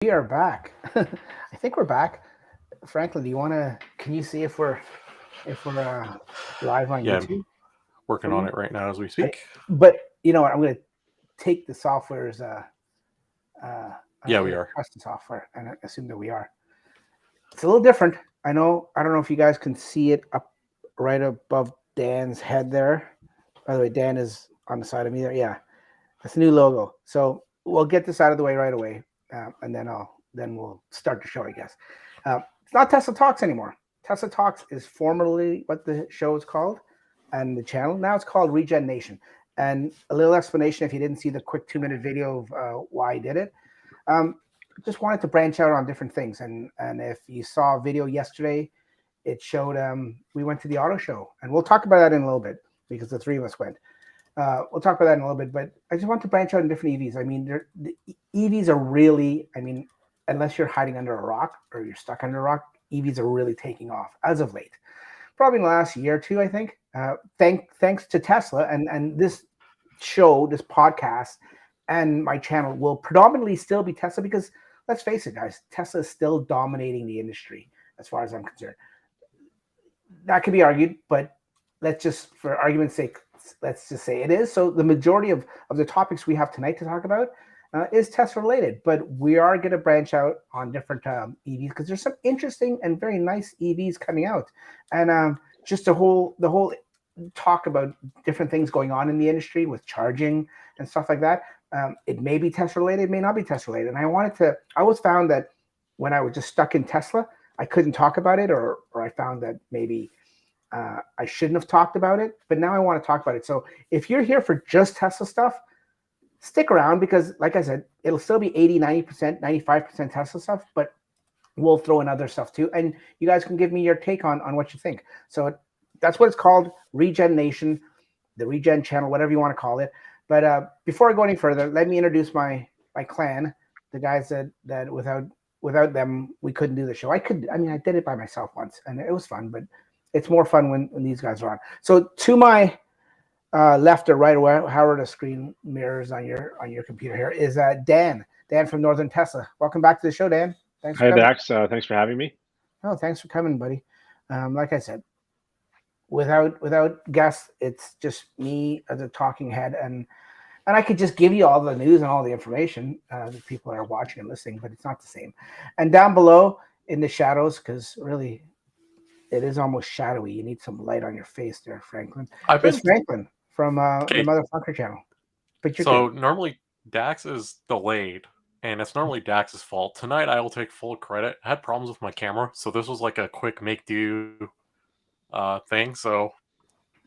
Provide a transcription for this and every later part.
We are back. I think we're back. Franklin, do you want to? Can you see if we're live on Yeah, I'm YouTube working for on you? it right now as we I, speak. but you know what? I'm going to take the software's. Uh, Yeah, I'm we going to are. trust the software and assume that we are. It's a little different. I know. I don't know if you guys can see it up right above Dan's head there. By the way, Dan is on the side of me there. Yeah, that's a new logo. So we'll get this out of the way right away, and then we'll start the show, I guess. It's not Tesla Talks anymore. Tesla Talks is formerly what the show is called, and the channel now it's called Regen Nation. And a little explanation if you didn't see the quick 2 minute video of why I did it. Um, just wanted to branch out on different things, and if you saw a video yesterday, it showed we went to the auto show, and we'll talk about that in a little bit because the three of us went. We'll talk about that in a little bit, but I just want to branch out in different EVs. I mean, the EVs are really, I mean, unless you're hiding under a rock or you're stuck under a rock, EVs are really taking off as of late. Probably in the last year or two, I think. Thanks to Tesla and this show, this podcast, and my channel will predominantly still be Tesla because let's face it, guys, Tesla is still dominating the industry as far as I'm concerned. That could be argued, but let's just, for argument's sake, let's just say it is. So the majority of the topics we have tonight to talk about is Tesla related, but we are going to branch out on different EVs because there's some interesting and very nice EVs coming out, and just the whole talk about different things going on in the industry with charging and stuff like that. It may be Tesla related, it may not be Tesla related, and I always found that when I was just stuck in Tesla, I couldn't talk about it, or I found that maybe I shouldn't have talked about it, but now I want to talk about it. So if you're here for just Tesla stuff, stick around because, like I said, it'll still be 80, 90%, 95% Tesla stuff, but we'll throw in other stuff too. And you guys can give me your take on what you think. So that's what it's called, Regen Nation, the Regen channel, whatever you want to call it. But before I go any further, let me introduce my clan, the guys that without them we couldn't do the show. I mean, I did it by myself once, and it was fun, but it's more fun when these guys are on. So to my left or right, or however the screen mirrors on your computer here, is Dan from Northern Tesla. Welcome back to the show, Dan. Thanks for Hi, coming. Dax. Thanks for having me. Oh, thanks for coming, buddy. Like I said, without guests, it's just me as a talking head, and I could just give you all the news and all the information that people are watching and listening, but it's not the same. And down below in the shadows, because really it is almost shadowy. You need some light on your face there, Franklin. I've It's been Franklin from the okay. Motherfucker channel. But you're good. So normally Dax is delayed, and it's normally Dax's fault. Tonight I will take full credit. I had problems with my camera, so this was like a quick make do thing. So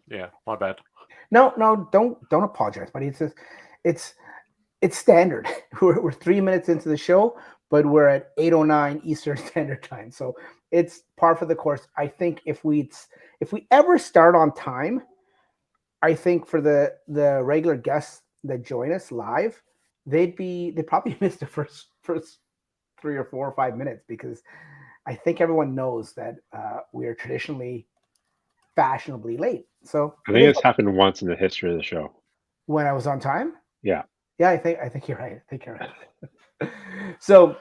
yeah, my bad. No, don't apologize, buddy. It's it's standard. We're 3 minutes into the show, but we're at 8:09 Eastern Standard Time, so it's par for the course. I think if we ever start on time, I think for the regular guests that join us live, they probably missed the first 3 or 4 or 5 minutes because I think everyone knows that we are traditionally fashionably late. So I it think is it's happened once in the history of the show. when I was on time. Yeah. Yeah, I think you're right. I think you're right. So,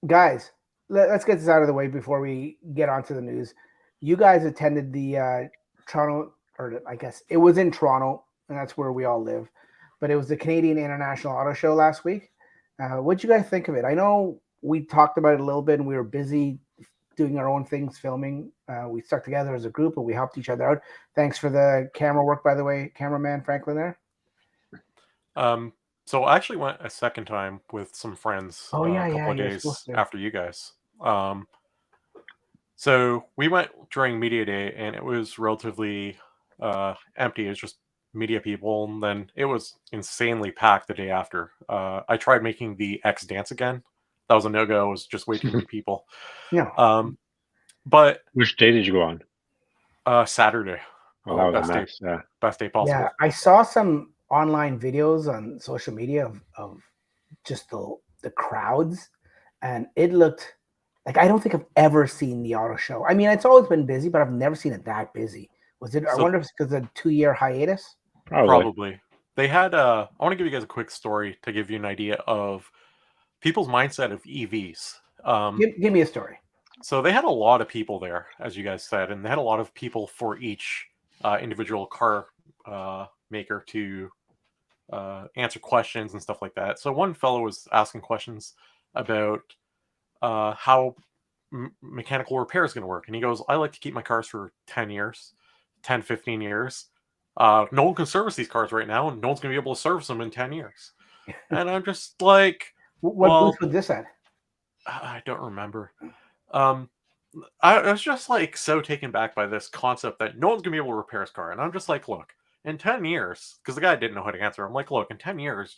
guys, let's get this out of the way before we get onto the news. You guys attended the Toronto, or I guess it was in Toronto, and that's where we all live. But it was the Canadian International Auto Show last week. What'd you guys think of it? I know we talked about it a little bit, and we were busy doing our own things, filming. We stuck together as a group, and we helped each other out. Thanks for the camera work, by the way, cameraman Franklin there. So I actually went a second time with some friends Oh a yeah, couple of you're supposed days to. after you guys. So we went during media day, and it was relatively empty. It was just media people, and then it was insanely packed the day after. I tried making the X dance again. That was a no go. It was just way too many people. No. But Which day did you go on? Saturday, Oh, that was a best day, mess. Yeah. best day Yeah, possible. I saw some online videos on social media of just the crowds, and it looked like I don't think I've ever seen the auto show. I mean, it's always been busy, but I've never seen it that busy. Was it? I So wonder if it's because of the 2 year hiatus. Probably. probably they had. I want to give you guys a quick story to give you an idea of people's mindset of EVs. Give me a story. So they had a lot of people there, as you guys said, and they had a lot of people for each individual car maker to answer questions and stuff like that. So one fellow was asking questions about how mechanical repair is going to work. And he goes, I like to keep my cars for 10 years, 10, 15 years. No one can service these cars right now, and no one's going to be able to service them in 10 years. And I'm just like, What well, booth was this at? I don't remember. I was just like so taken back by this concept that no one's gonna be able to repair his car, and I'm just like, look, in 10 years, because the guy didn't know how to answer. I'm like, look, in 10 years,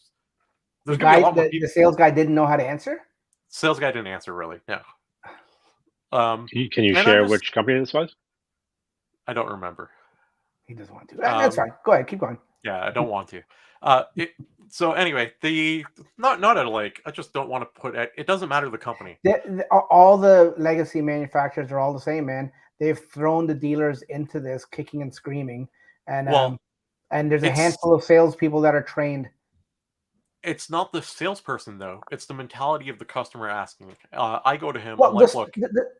The there's gonna be a guy, lot more the people. sales guy didn't know how to answer. Sales guy didn't answer really. No. Can you and share which company this was? I don't remember. He doesn't want to. That's fine. Go ahead, keep going. Yeah, I don't want to. So anyway, the not at a like. I just don't want to put it. It doesn't matter the company. All the legacy manufacturers are all the same, man. They've thrown the dealers into this, kicking and screaming, and there's a handful of salespeople that are trained. It's not the salesperson though; it's the mentality of the customer asking. I go to him. Well, I'm like, look,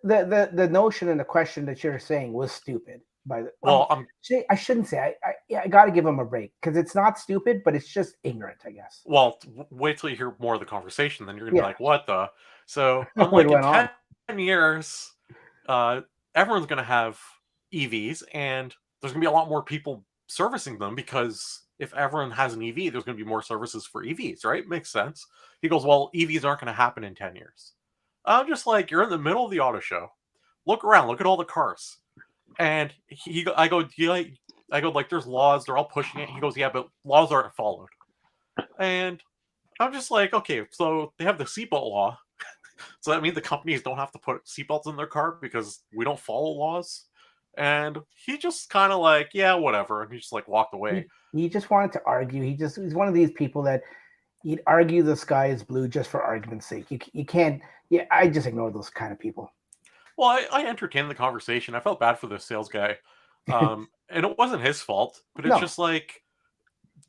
the notion and the question that you're saying was stupid. I shouldn't say. I got to give him a break because it's not stupid, but it's just ignorant, I guess. Well, wait till you hear more of the conversation, then you're gonna be like, "What the?" So I'm What like, in went 10 years, everyone's gonna have EVs, and there's gonna be a lot more people servicing them because if everyone has an EV, there's gonna be more services for EVs, right? Makes sense. He goes, "Well, EVs aren't gonna happen in 10 years." I'm just like, you're in the middle of the auto show. Look around. Look at all the cars. And I go, like, there's laws. They're all pushing it. He goes, yeah, but laws aren't followed. And I'm just like, okay, so they have the seatbelt law. So that means the companies don't have to put seatbelts in their car because we don't follow laws. And he just kind of like, yeah, whatever. And he just like walked away. He just wanted to argue. He's one of these people that he'd argue the sky is blue just for argument's sake. You can't. Yeah, I just ignore those kind of people. Well, I entertained the conversation. I felt bad for the sales guy. And it wasn't his fault, but it's just like,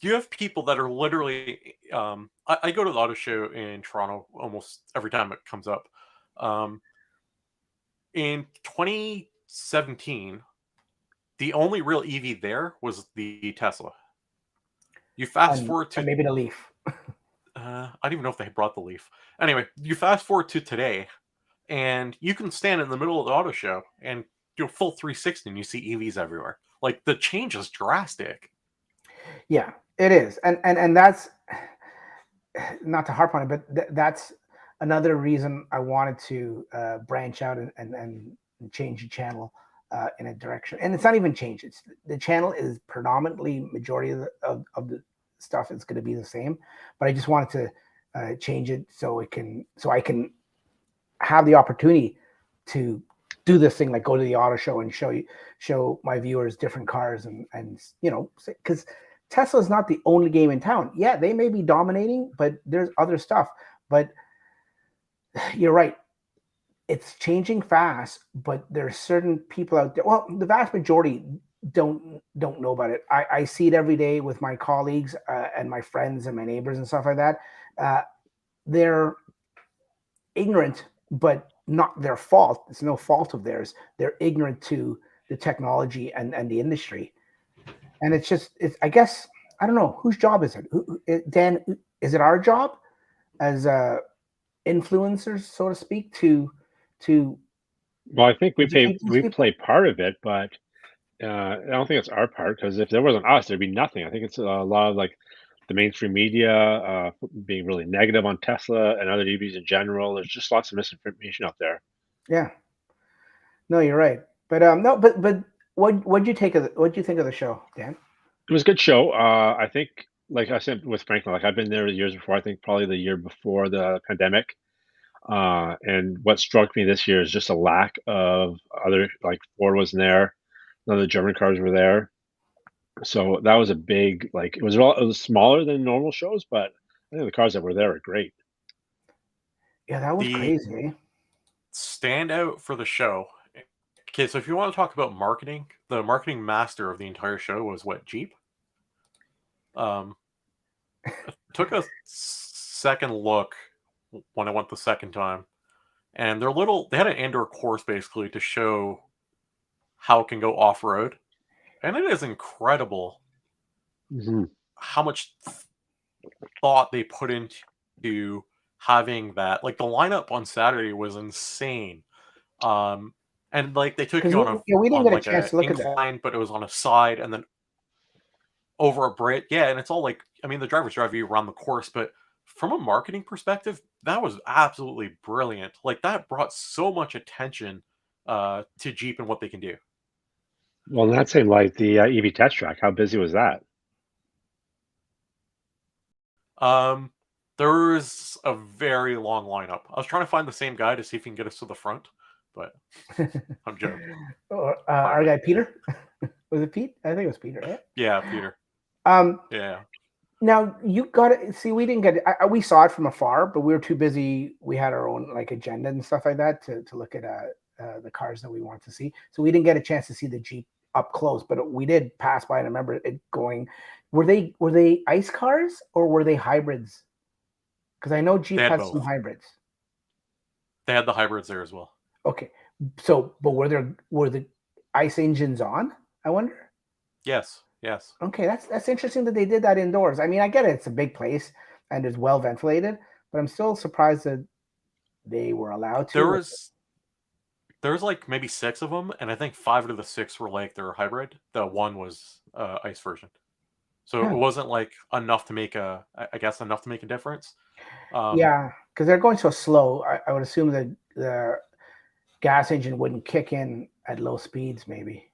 you have people that are literally, I go to the auto show in Toronto almost every time it comes up. In 2017, the only real EV there was the Tesla. You fast forward to maybe the Leaf. I don't even know if they brought the Leaf. Anyway, you fast forward to today, and you can stand in the middle of the auto show and do a full 360 and you see EVs everywhere. Like, the change is drastic. Yeah, it is. And that's not to harp on it, but that's another reason I wanted to branch out and change the channel in a direction. And it's not even change. It's the channel is predominantly majority of the stuff is going to be the same, but I just wanted to change it so I can have the opportunity to do this thing, like go to the auto show and show my viewers different cars and because Tesla is not the only game in town. Yeah, they may be dominating, but there's other stuff. But you're right. It's changing fast, but there's certain people out there. Well, the vast majority don't know about it. I see it every day with my colleagues and my friends and my neighbors and stuff like that. They're ignorant, but not their fault. It's no fault of theirs. They're ignorant to the technology and the industry. And it's I guess, I don't know, whose job is it? Dan, is it our job as influencers, so to speak, to Well, I think we play part of it, but I don't think it's our part, because if there wasn't us, there'd be nothing. I think it's a lot of like the mainstream media being really negative on Tesla and other EVs in general. There's just lots of misinformation out there. Yeah. No, you're right. But no, but what'd you think of the show, Dan? It was a good show. I think, like I said with Franklin, like I've been there years before. I think probably the year before the pandemic. And what struck me this year is just a lack of other, like Ford wasn't there, none of the German cars were there. So that was a big, like it was smaller than normal shows, but I think the cars that were there are great. Yeah, that was crazy. Standout for the show. Okay, so if you want to talk about marketing, the marketing master of the entire show was what, Jeep? Took a second look when I went the second time. And they had an indoor course basically to show how it can go off road. And it is incredible Hmm. how much thought they put into having that. Like the lineup on Saturday was insane. And like they took Because you we didn't on get a like chance a to look at that. incline, but it was on a side and then over a bridge. Yeah, and it's all like, I mean, the drivers drive you around the course, but from a marketing perspective, that was absolutely brilliant. Like that brought so much attention to Jeep and what they can do. Well, in that same light, the EV test track, how busy was that? Um, there was a very long lineup. I was trying to find the same guy to see if he can get us to the front, but I'm joking. Our Finally. guy Peter, was it Pete? I think it was Peter, right? Yeah, Peter. Um, Yeah. Now you got to see. We didn't get it. We saw it from afar, but we were too busy. We had our own like agenda and stuff like that to look at the cars that we want to see. So we didn't get a chance to see the Jeep up close, but we did pass by and I remember it going. Were they ICE cars or were they hybrids? Because I know Jeep They had has some both. hybrids. They had the hybrids there as well. Okay, so but were the ICE engines on? I wonder. Yes. Yes. Okay, that's interesting that they did that indoors. I mean, I get it; it's a big place and it's well ventilated, but I'm still surprised that they were allowed There to. was like maybe 6 of them, and I think 5 of the 6 were like their hybrid. The one was ICE version, so it Huh. wasn't like enough to make I guess enough to make a difference. Yeah, because they're going so slow. I would assume that the gas engine wouldn't kick in at low speeds. Maybe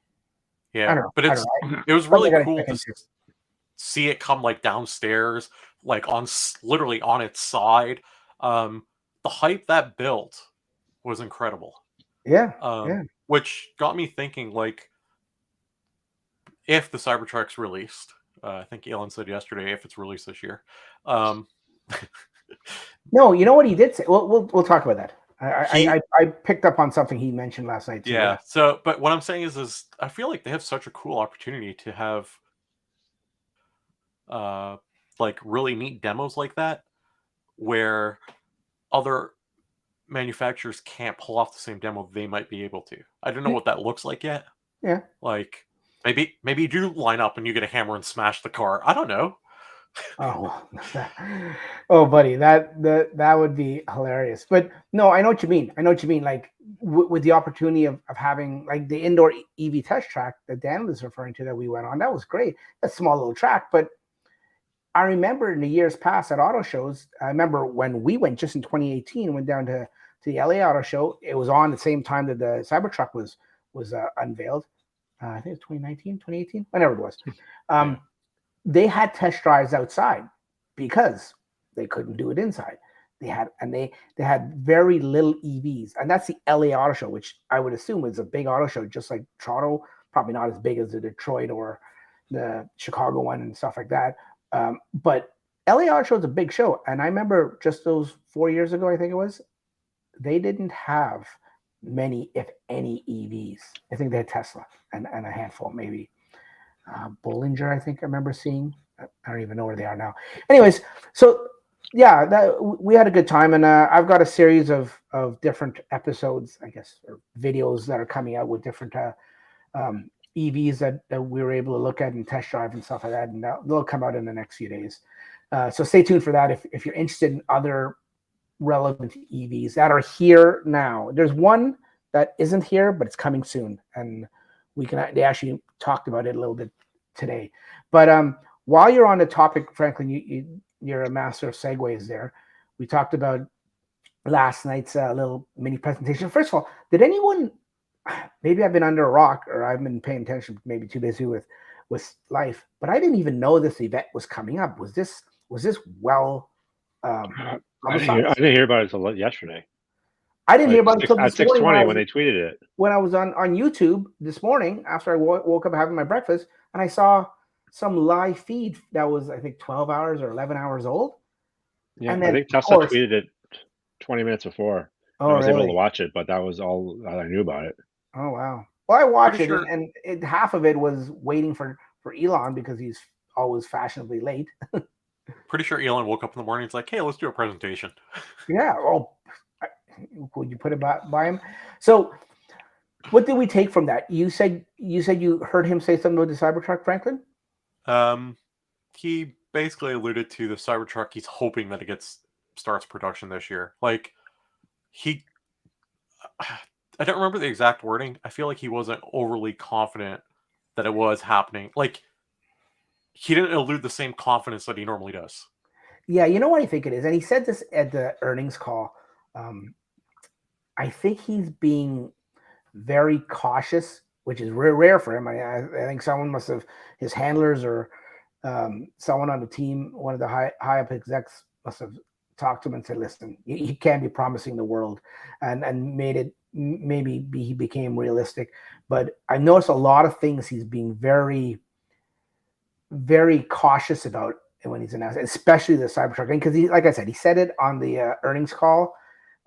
I Yeah, don't know. but I don't know. it was Something really I gotta cool check to into. see it come like downstairs, like literally on its side. The hype that built was incredible. Yeah, yeah. Which got me thinking, like, if the Cybertruck's released, I think Elon said yesterday, if it's released this year, um, No, you know what he did say. We'll talk about that. he, I picked up on something he mentioned last night too. Yeah. yeah. So, but what I'm saying is I feel like they have such a cool opportunity to have, uh, like really neat demos like that, where other manufacturers can't pull off the same demo they might be able to. I don't know what that looks like yet. Yeah. Like maybe you do line up and you get a hammer and smash the car. I don't know. Oh, oh, buddy, that would be hilarious. But no, I know what you mean. I know what you mean. Like with the opportunity of having like the indoor EV test track that Dan was referring to that we went on, that was great. A small little track, but I remember in the years past at auto shows. I remember when we went just in 2018, went down to the LA Auto Show. It was on the same time that the Cybertruck was unveiled. I think it's 2019, 2018, whenever it was. Yeah. They had test drives outside because they couldn't do it inside. They had very little EVs, and that's the LA Auto Show, which I would assume is a big auto show, just like Toronto. Probably not as big as the Detroit or the Chicago one and stuff like that. But LA Auto Show is a big show, and I remember just those 4 years ago, I think it was, they didn't have many, if any, EVs. I think they had Tesla and a handful, maybe Bollinger, I think I remember seeing. I don't even know where they are now. Anyways, so yeah, we had a good time, and I've got a series of different episodes, I guess, or videos that are coming out with different EVs that we were able to look at and test drive and stuff like that, and they'll come out in the next few days. So stay tuned for that if you're interested in other relevant EVs that are here now. There's one that isn't here, but it's coming soon, and they actually talked about it a little bit today. But while you're on the topic, Franklin, you're a master of segues there. We talked about last night's little mini presentation. First of all, did anyone, maybe I've been under a rock or I've been paying attention, maybe too busy with life, but I didn't even know this event was coming up. Was this well I publicized? didn't hear about it until yesterday. I didn't hear about it until At this morning 6:20 when they tweeted it. when I was on YouTube this morning after I woke up having my breakfast, and I saw some live feed that was, I think, 12 hours or 11 hours old. Yeah, And I then, think of Tesla course, tweeted it 20 minutes before. oh, I was able to really? watch it, but that was all I knew about it. Oh, wow. Well, I watched Pretty it, sure. and half of it was waiting for Elon because he's always fashionably late. Pretty sure Elon woke up in the morning. He's like, "Hey, let's do a presentation." Yeah. Oh, would you put it by him? So, what did we take from that? You said you heard him say something about the Cybertruck, Franklin. He basically alluded to the Cybertruck. He's hoping that it starts production this year. Like he, I don't remember the exact wording. I feel like he wasn't overly confident that it was happening. Like he didn't allude the same confidence that he normally does. Yeah, you know what I think it is, and he said this at the earnings call. I think he's being very cautious, which is rare for him. I think someone must have, his handlers or someone on the team, one of the high up execs must have talked to him and said, "Listen, you can't be promising the world," and made it maybe he became realistic. But I noticed a lot of things he's being very, very cautious about when he's announced, especially the Cybertruck thing, because he, like I said, he said it on the earnings call.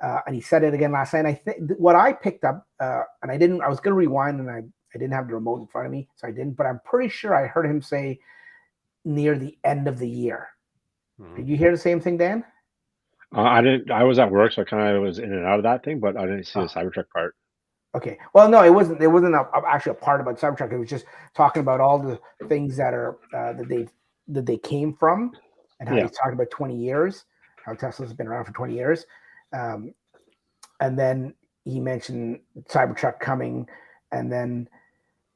And he said it again last night. And I think what I picked up, and I was going to rewind, and I didn't have the remote in front of me, so I didn't. But I'm pretty sure I heard him say near the end of the year. Did you hear the same thing, Dan? I didn't. I was at work, so I kind of was in and out of that thing, but I didn't see the Cybertruck part. Okay. Well, no, it wasn't. There wasn't actually a part about Cybertruck. It was just talking about all the things that are that they came from, and how he's talking about 20 years, how Tesla's been around for 20 years. And then he mentioned Cybertruck coming, and then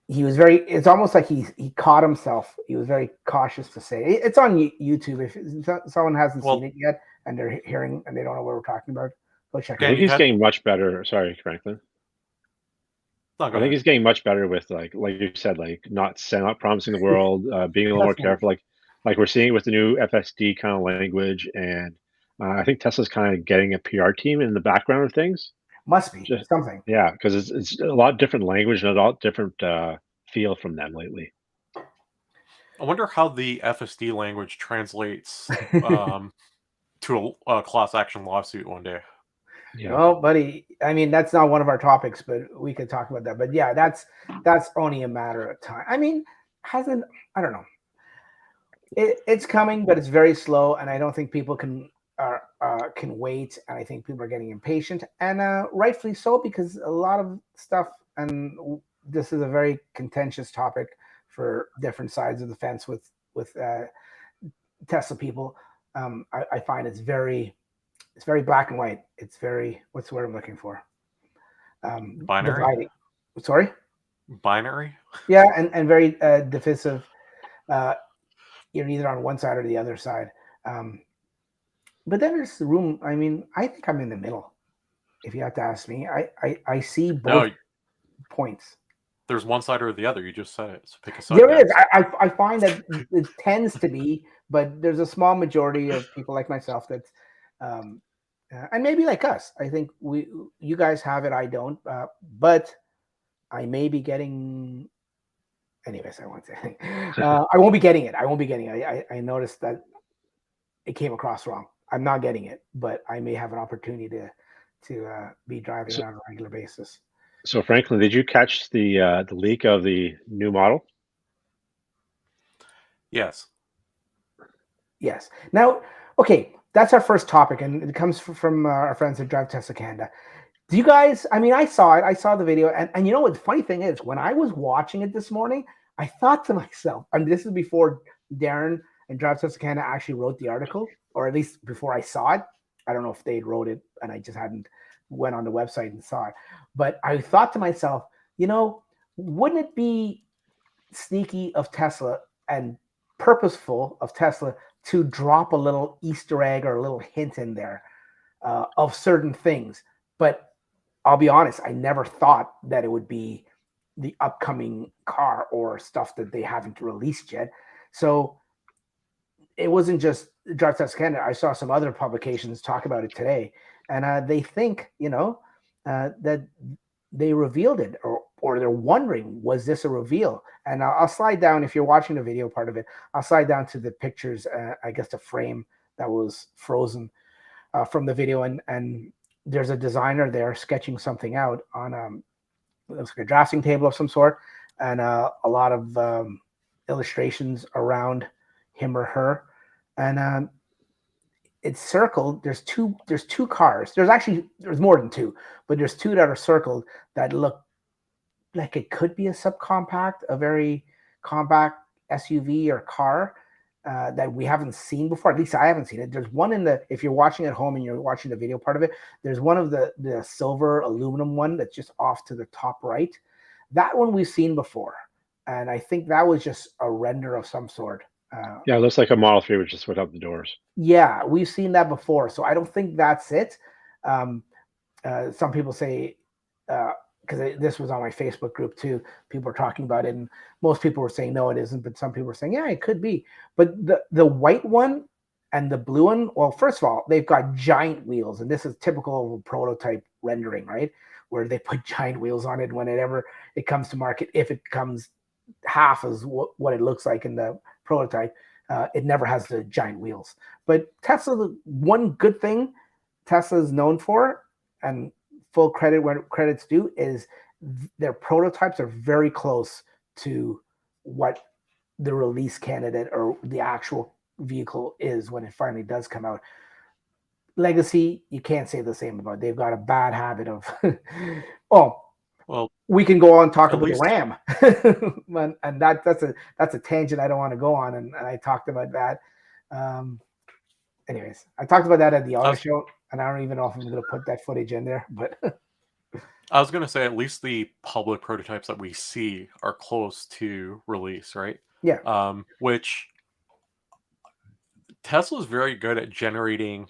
he was it's almost like he caught himself. He was very cautious to say it's on YouTube. If someone hasn't seen it yet and they're hearing and they don't know what we're talking about, go check it out. I think he's getting much better. Sorry, Franklin. No, I think he's getting much better with like you said, like not promising the world, being a little more careful. Like we're seeing with the new FSD kind of language, and I think Tesla's kind of getting a PR team in the background of things. Must be something. Yeah, because it's a lot different language and a lot different feel from them lately. I wonder how the FSD language translates to a class action lawsuit one day. Yeah. Oh, buddy. I mean, that's not one of our topics, but we could talk about that. But yeah, that's only a matter of time. I mean, I don't know. It's coming, but it's very slow, and I don't think people can wait. And I think people are getting impatient, and rightfully so, because a lot of stuff, and this is a very contentious topic for different sides of the fence with Tesla people. I find it's very black and white. It's very, what's the word I'm looking for? Binary. Dividing. Sorry. Binary. Yeah, and very divisive. You're either on one side or the other side. But then there's the room. I mean, I think I'm in the middle. If you have to ask me, I see both points. There's one side or the other. You just said it. So pick a side. There is. I find that it tends to be, but there's a small majority of people like myself that's, and maybe like us. I think you guys have it. I don't. But I may be getting. Anyways, I won't say. I won't be getting it. I noticed that it came across wrong. I'm not getting it, but I may have an opportunity to be driving it on a regular basis. So, Franklin, did you catch the leak of the new model? Yes. Yes. Now, okay, that's our first topic, and it comes from our friends at Drive Tesla Canada. Do you guys? I mean, I saw it. I saw the video, and you know what? The funny thing is, when I was watching it this morning, I thought to myself, and this is before Darren and Drive Tesla Canada actually wrote the article, or at least before I saw it. I don't know if they wrote it, and I just hadn't went on the website and saw it. But I thought to myself, you know, wouldn't it be sneaky of Tesla and purposeful of Tesla to drop a little Easter egg or a little hint in there of certain things? But I'll be honest, I never thought that it would be the upcoming car or stuff that they haven't released yet. So it wasn't just Drive Tesla Canada. I saw some other publications talk about it today, and they think, you know, that they revealed it, or they're wondering, was this a reveal? And I'll slide down, if you're watching the video part of it, I'll slide down to the pictures, I guess the frame that was frozen from the video, and there's a designer there sketching something out on it looks like a drafting table of some sort, and a lot of illustrations around him or her. and it's circled. There's two cars. There's more than two, but there's two that are circled that look like it could be a subcompact, a very compact SUV or car that we haven't seen before. At least I haven't seen it. There's one if you're watching at home and you're watching the video part of it, there's one of the silver aluminum one that's just off to the top right. That one we've seen before. And I think that was just a render of some sort. Yeah, it looks like a Model 3 was just without the doors. Yeah, we've seen that before. So I don't think that's it. Some people say, because this was on my Facebook group too, people were talking about it, and most people were saying no, it isn't, but some people were saying yeah, it could be. But the white one and the blue one, well, first of all, they've got giant wheels, and this is typical of a prototype rendering, right? Where they put giant wheels on it whenever it comes to market. If it comes half as what it looks like in the prototype, it never has the giant wheels. But Tesla, one good thing Tesla is known for, and full credit where credit's due, is their prototypes are very close to what the release candidate or the actual vehicle is when it finally does come out. Legacy, you can't say the same about. They've got a bad habit of Well, we can go on and talk at about least- the RAM, and that's a tangent I don't want to go on, and I talked about that. Anyways, I talked about that at the auto show, and I don't even know if I'm going to put that footage in there, but I was going to say at least the public prototypes that we see are close to release, right? yeah, Which Tesla's very good at generating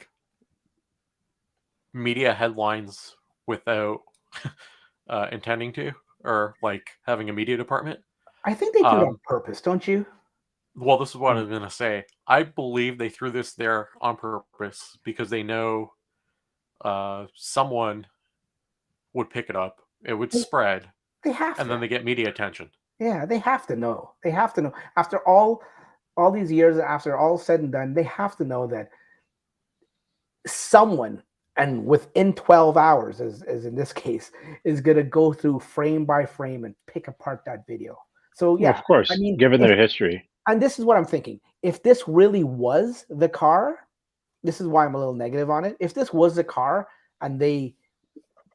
media headlines without intending to, or like having a media department. I think they do it on purpose, don't you? Well, this is what I was going to say. I believe they threw this there on purpose because they know someone would pick it up, it would spread, They have and to. then they get media attention. Yeah, they have to know. They have to know. After all these years, after all said and done, they have to know that someone, and within 12 hours, as in this case, is going to go through frame by frame and pick apart that video. So yeah, Well, of course, I mean, given their history. and this is what I'm thinking. If this really was the car, this is why I'm a little negative on it. If this was the car and they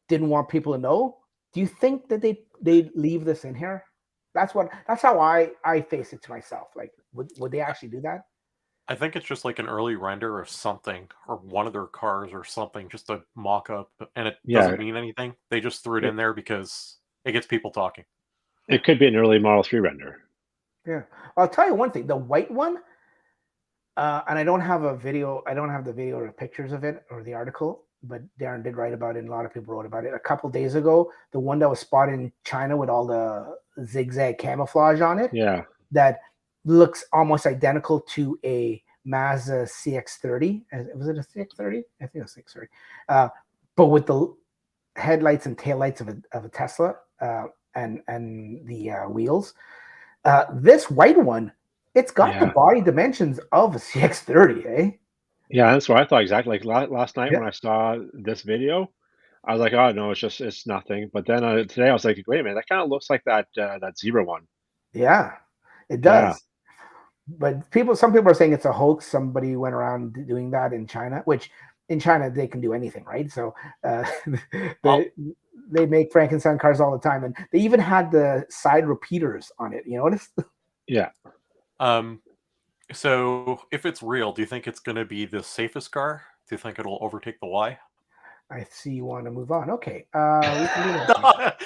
didn't want people to know, do you think that they'd leave this in here? That's how I face it to myself. Like, would they actually do that? I think it's just like an early render of something, or one of their cars or something, just a mock-up, and it doesn't mean anything. They just threw it in there because it gets people talking. It could be an early Model 3 render. Yeah. I'll tell you one thing. The white one, and I don't have a video. I don't have the video or the pictures of it or the article, but Darren did write about it, and a lot of people wrote about it. A couple days ago, the one that was spotted in China with all the zigzag camouflage on it, Yeah, that looks almost identical to a Mazda CX-30. Was it a CX-30? I think it was CX-30. But with the headlights and taillights of a Tesla and the wheels. This white one, it's got the body dimensions of a CX-30, eh? Yeah, that's what I thought exactly. Like last night when I saw this video, I was like, "Oh no, it's nothing." But then today I was like, "Wait a minute, that kind of looks like that Zebra one." Yeah, it does. But some people are saying it's a hoax. Somebody went around doing that in China, which in China they can do anything, right? So they make Frankenstein cars all the time, and they even had the side repeaters on it. You notice? Yeah. So if it's real, do you think it's going to be the safest car? Do you think it'll overtake the Y? I see you want to move on. Okay. We can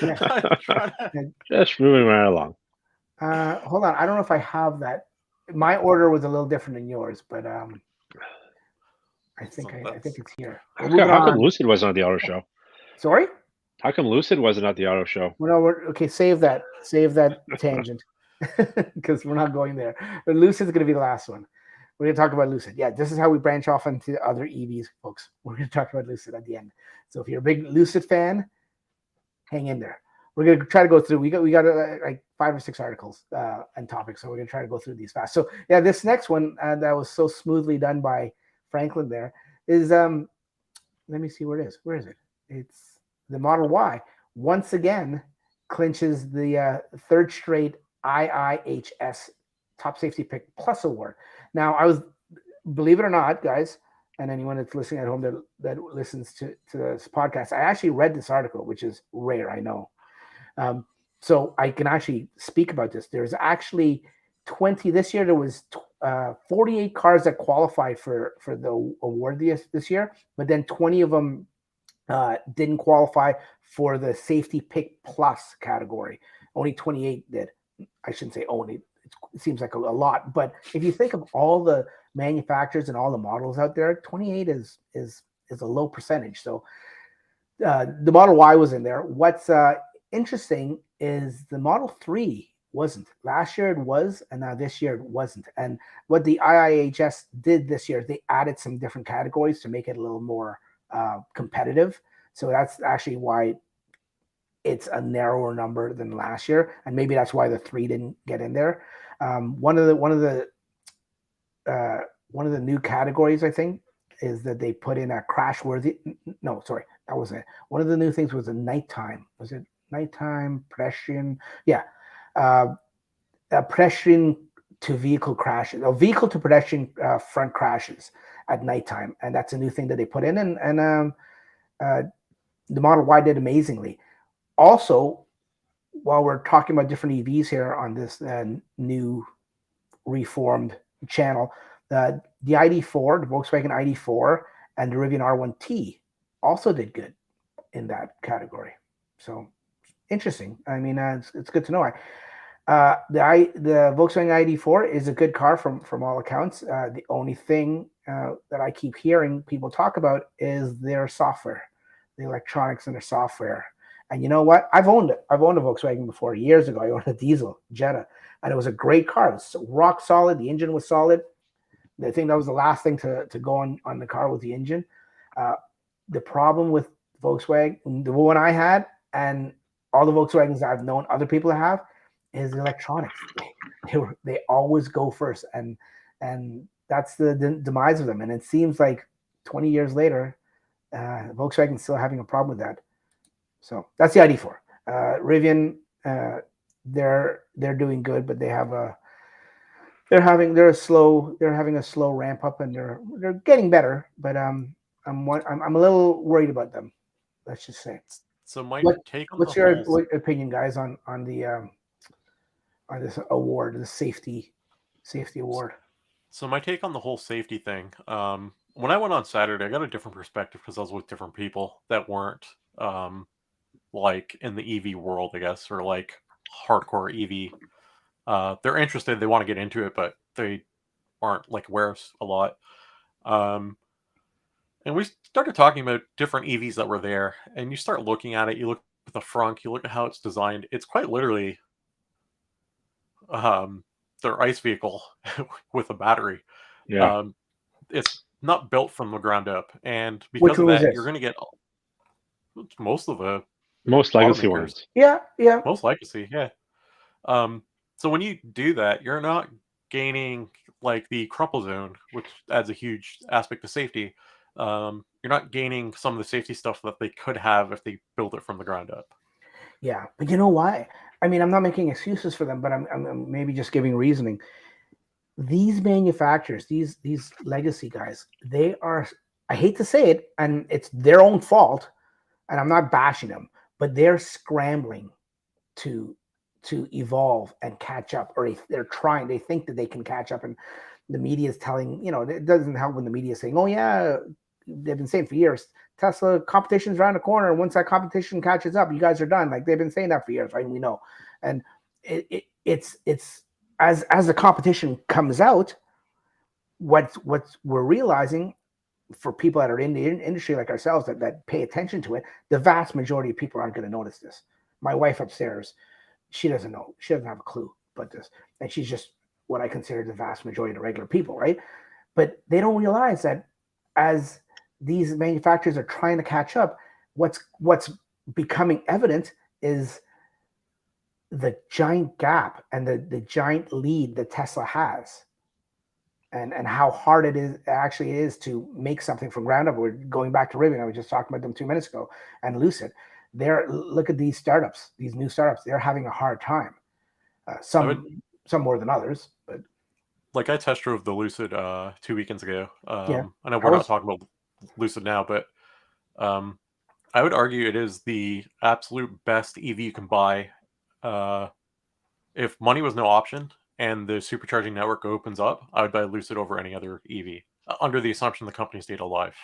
do that. Just moving right along. Hold on. I don't know if I have that. My order was a little different than yours, but I think it's here. How come Lucid wasn't at the auto show? Sorry? How come Lucid wasn't at the auto show? Well, no, okay, save that tangent because we're not going there. But Lucid's going to be the last one. We're going to talk about Lucid. Yeah, this is how we branch off into other EVs, folks. We're going to talk about Lucid at the end. So if you're a big Lucid fan, hang in there. We're going to try to go through. We got like 5 or 6 articles and topics, so we're going to try to go through these fast. So yeah, this next one that was so smoothly done by Franklin there is let me see where it is. Where is it? It's the Model Y. Once again, clinches the third straight IIHS Top Safety Pick Plus award. Now, believe it or not, guys, and anyone that's listening at home that listens to this podcast, I actually read this article, which is rare, I know. So I can actually speak about this. There's actually 20 this year. There was 48 cars that qualified for the award this year, but then 20 of them didn't qualify for the safety pick plus category. Only 28 did. I shouldn't say only. It seems like a lot, but if you think of all the manufacturers and all the models out there, 28 is a low percentage. So the Model Y was in there. What's interesting is the Model 3 wasn't. Last year it was, and now this year it wasn't. And what the IIHS did this year, they added some different categories to make it a little more competitive. So that's actually why it's a narrower number than last year, and maybe that's why the 3 didn't get in there. One of the new categories, I think, is that they put in a crash worthy. No, sorry, that wasn't it. One of the new things was a nighttime. Was it nighttime pedestrian? Yeah, a pedestrian to vehicle crashes, a vehicle to pedestrian front crashes at nighttime, and that's a new thing that they put in. And the Model Y did amazingly. Also, while we're talking about different EVs here on this new reformed channel, the ID4, the Volkswagen ID4, and the Rivian R1T also did good in that category. So interesting. I mean, it's good to know. The Volkswagen ID4 is a good car from all accounts. The only thing that I keep hearing people talk about is their software, the electronics and their software. And you know what? I've owned it. I've owned a Volkswagen before. Years ago, I owned a diesel Jetta, and it was a great car. It was rock solid. The engine was solid. I think that was the last thing to go on the car was the engine. The problem with Volkswagen, the one I had, and all the Volkswagens I've known other people have, is the electronics. They always go first, and that's the demise of them. And it seems like 20 years later, Volkswagen's still having a problem with that. So that's the ID4. Rivian, they're doing good, but they're having a slow ramp up, and they're getting better. But I'm a little worried about them. Let's just say. So my take on what's your opinion, guys, on this award, the safety award? So my take on the whole safety thing. When I went on Saturday, I got a different perspective because I was with different people that weren't like in the EV world, I guess, or like hardcore EV. They're interested, they want to get into it, but they aren't like aware a lot. And we started talking about different EVs that were there, and you start looking at it. You look at the front, you look at how it's designed. It's quite literally their ICE vehicle with a battery. Yeah. It's not built from the ground up, and because of that, you're going to get most of the most legacy ones. Yeah. Most legacy, yeah. So when you do that, you're not gaining like the crumple zone, which adds a huge aspect of safety. You're not gaining some of the safety stuff that they could have if they built it from the ground up. Yeah, but you know why? I mean, I'm not making excuses for them, but I'm maybe just giving reasoning. These manufacturers, these legacy guys, they are, I hate to say it, and it's their own fault, and I'm not bashing them, but they're scrambling to evolve and catch up, or they're trying. They think that they can catch up, and the media is telling, it doesn't help when the media is saying, oh yeah, they've been saying for years, Tesla competition's around the corner, and once that competition catches up, you guys are done. Like, they've been saying that for years, right? And we know. And it's as the competition comes out, what we're realizing, for people that are in the industry like ourselves that pay attention to it, the vast majority of people aren't going to notice this. My wife upstairs, she doesn't know. She doesn't have a clue about this. And she's just what I consider the vast majority of the regular people, right? But they don't realize that as these manufacturers are trying to catch up, what's becoming evident is the giant gap and the giant lead that Tesla has. And how hard it is to make something from ground up. We're going back to Rivian. I was just talking about them 2 minutes ago, and Lucid. Look at these startups, these new startups. They're having a hard time. Some more than others, but like I test drove the Lucid 2 weekends ago. Yeah. I know I we're not was talking about Lucid now, but I would argue it is the absolute best EV you can buy. If money was no option and the supercharging network opens up, I would buy Lucid over any other EV, under the assumption the company stayed alive.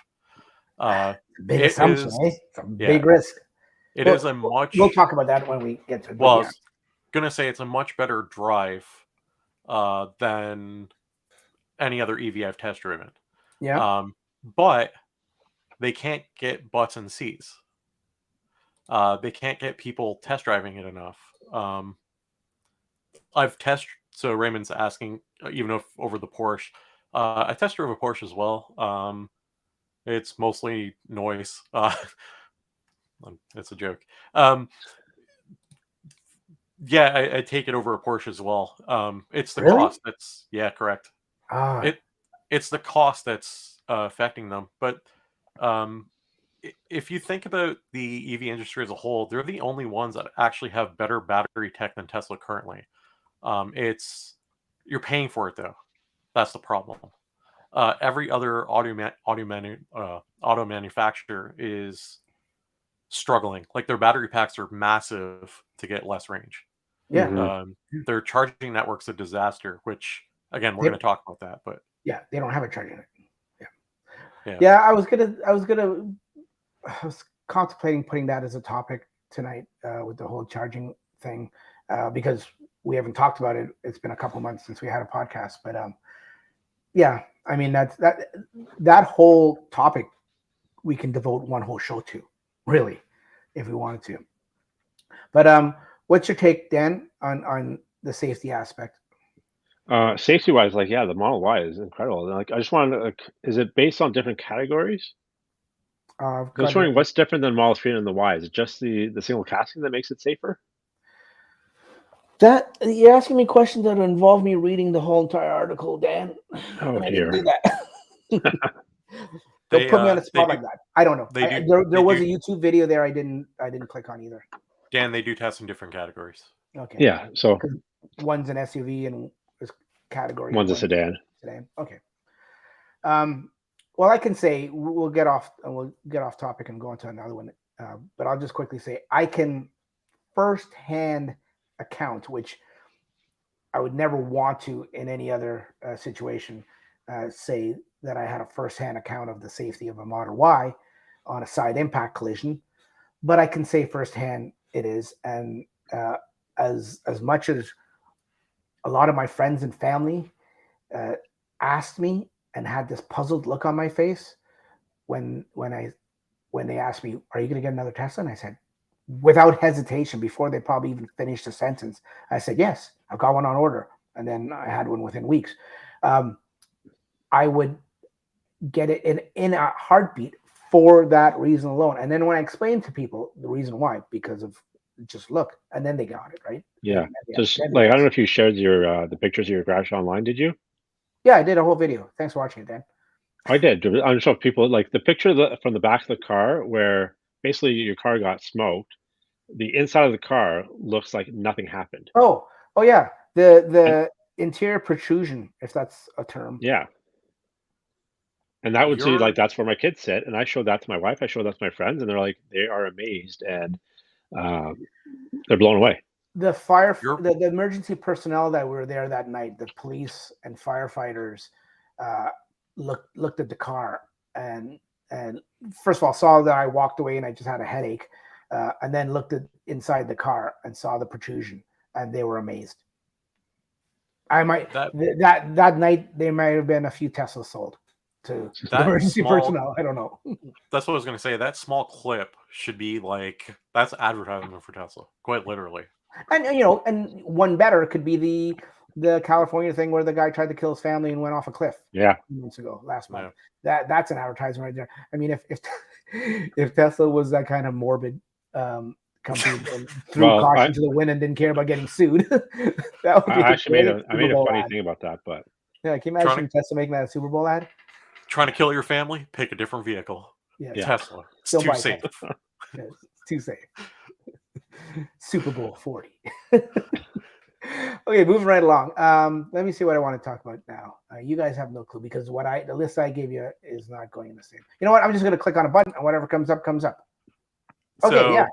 a big It assumption, is, eh? It's a yeah, big risk. it is a much. We'll talk about that when we get to it. Well, I But yeah, was gonna say it's a much better drive than any other EV I've test driven. yeah, But they can't get butts in seats. They can't get people test driving it enough. So Raymond's asking, even if over the Porsche, I test drove a Porsche as well. It's mostly noise. It's a joke. Yeah, I take it over a Porsche as well. It's the really? cost that's, yeah, correct. Ah, It's the cost that's affecting them. But um, if you think about the EV industry as a whole, they're the only ones that actually have better battery tech than Tesla currently. It's You're paying for it though. That's the problem. Every other auto manufacturer is struggling. Like their battery packs are massive to get less range. yeah, Their charging network's a disaster. Which again, we're They- going to talk about that. But yeah. They don't have a charging it. yeah, Yeah, I was contemplating putting that as a topic tonight with the whole charging thing because we haven't talked about it. It's been a couple months since we had a podcast, but yeah, I mean that whole topic we can devote one whole show to, really, if we wanted to. But what's your take, Dan, on the safety aspect? Safety wise, like yeah, the Model Y is incredible. And, like I just wanted to, like, is it based on different categories? I've I was got wondering what's different than Model 3 and the Y. Is it just the single casting that makes it safer? that you're asking me questions that involve me reading the whole entire article, Dan, Oh and I didn't dear. do that. Don't they put me on a they spot do like that. I don't know. they do There they was do a YouTube video there. I didn't click on either. Dan, they do test in different categories. Okay. Yeah. So One's an SUV and this category one's a one's sedan. sedan. Okay. Well, I can say we'll get off topic and go on to another one. But I'll just quickly say I can firsthand account, which I would never want to in any other situation, say that I had a firsthand account of the safety of a Model Y on a side impact collision. But I can say firsthand it is, and as much as a lot of my friends and family asked me and had this puzzled look on my face when they asked me, "Are you going to get another Tesla?" And I said, without hesitation, before they probably even finished the sentence, I said, "Yes, I've got one on order." And then I had one within weeks. I would get it in a heartbeat for that reason alone. And then when I explained to people the reason why, because of just look, and then they got it right. Yeah. And Just then like I don't know if you shared your the pictures of your garage online. Did you? yeah, I did a whole video. Thanks for watching it, Dan. I did. I'm sure people like the picture from the back of the car where basically your car got smoked. The inside of the car looks like nothing happened. Oh yeah, And the interior protrusion, if that's a term. yeah. And that would see like You're that's where my kids sit. And I showed that to my wife. I showed that to my friends, and they're like they are amazed and um, they're blown away. you're The emergency personnel that were there that night, the police and firefighters, uh, looked at the car and first of all saw that I walked away and I just had a headache, and then looked at inside the car and saw the protrusion and they were amazed. I might that that night there might have been a few Teslas sold to the that emergency small personnel. I don't know. That's what I was going to say. That small clip should be like that's advertisement for Tesla, quite literally. And and one better could be the California thing where the guy tried to kill his family and went off a cliff Yeah. last Yeah. month. That's an advertisement right there. I mean, if if Tesla was that kind of morbid company and threw Well, caution to the wind and didn't care about getting sued, that would be I a actually great I Super made a Bowl funny ad. thing about that, but Yeah, can you Trying imagine Tesla making that a Super Bowl ad? Trying to kill your family, pick a different vehicle. Yeah, Yeah. Tesla. It's don't too buy safe. Tesla. Yeah, it's too safe. Super Bowl 40. Okay, moving right along. Let me see what I want to talk about now. You guys have no clue because the list I gave you is not going in the same. You know what? I'm just going to click on a button and whatever comes up comes up. Okay, So yeah.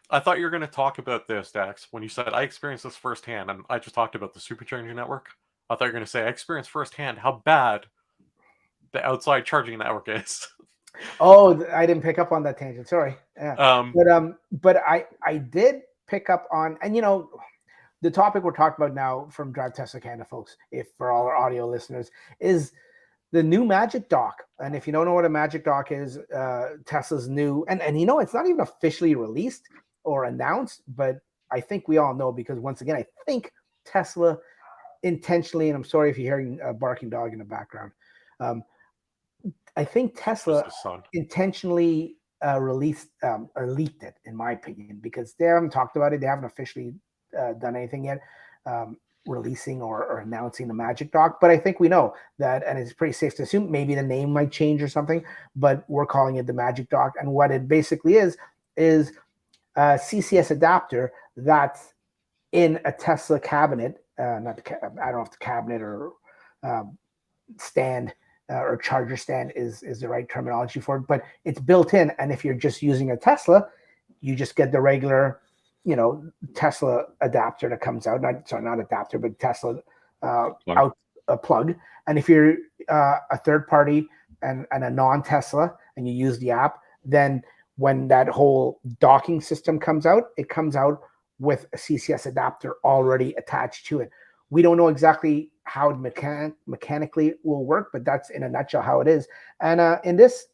I thought you were going to talk about this, Dax, when you said I experienced this firsthand, and I just talked about the supercharging network. I thought you were going to say I experienced firsthand how bad the outside charging network is. Oh, I didn't pick up on that tangent. Sorry. Yeah. Um, But I did pick up on, and you know, the topic we're talking about now from Drive Tesla Canada, folks, if for all our audio listeners, is the new Magic Dock. And if you don't know what a Magic Dock is, Tesla's new, and you know, it's not even officially released or announced, but I think we all know because once again, I think Tesla intentionally, and I'm sorry if you're hearing a barking dog in the background. I think Tesla just the sun. intentionally released or leaked it, in my opinion, because they haven't talked about it. They haven't officially done anything yet, releasing or announcing the Magic Dock. But I think we know that, and it's pretty safe to assume maybe the name might change or something, but we're calling it the Magic Dock. And what it basically is a CCS adapter that's in a Tesla cabinet, not the I don't know if the cabinet or stand or charger stand is the right terminology for it, but it's built in. And if you're just using a Tesla, you just get the regular, you know, Tesla adapter that comes out. Not adapter, but Tesla out a plug. And if you're a third party and a non-Tesla and you use the app, then when that whole docking system comes out, it comes out with a CCS adapter already attached to it. We don't know exactly how it mechanically will work, but that's in a nutshell how it is. And in this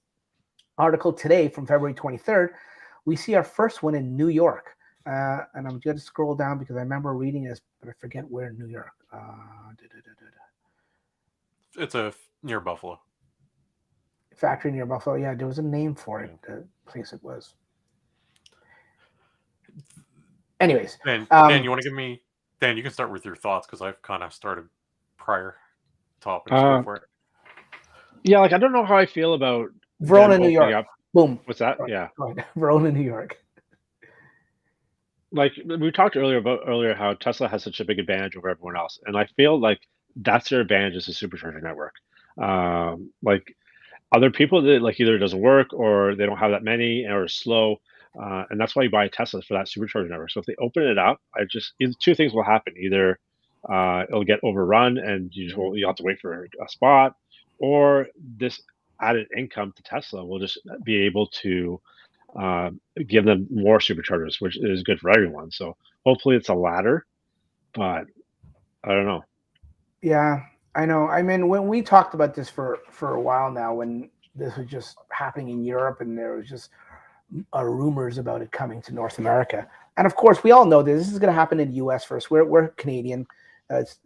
article today from February 23rd, we see our first one in New York. And I'm going to scroll down because I remember reading this, but I forget where in New York. It's near Buffalo. Factory near Buffalo. Yeah, there was a name for it, the place it was. Anyways. Dan, you want to give me... Dan, you can start with your thoughts because I've kind of started prior topics. Go for it. Yeah, like I don't know how I feel about Verona, New York. Up. Boom. What's that? Yeah. Verona, New York. Like we talked earlier how Tesla has such a big advantage over everyone else, and I feel like that's their advantage is the supercharger network. Like other people that like either it doesn't work or they don't have that many or it's slow, and that's why you buy a Tesla for that supercharger network. So if they open it up, two things will happen: either it'll get overrun and you have to wait for a spot, or this added income to Tesla will just be able to give them more superchargers, which is good for everyone. So hopefully it's a latter, but I don't know. Yeah, I know. I mean, when we talked about this for a while now, when this was just happening in Europe and there was just rumors about it coming to North America. And of course, we all know this is going to happen in the U.S. first. We're Canadian.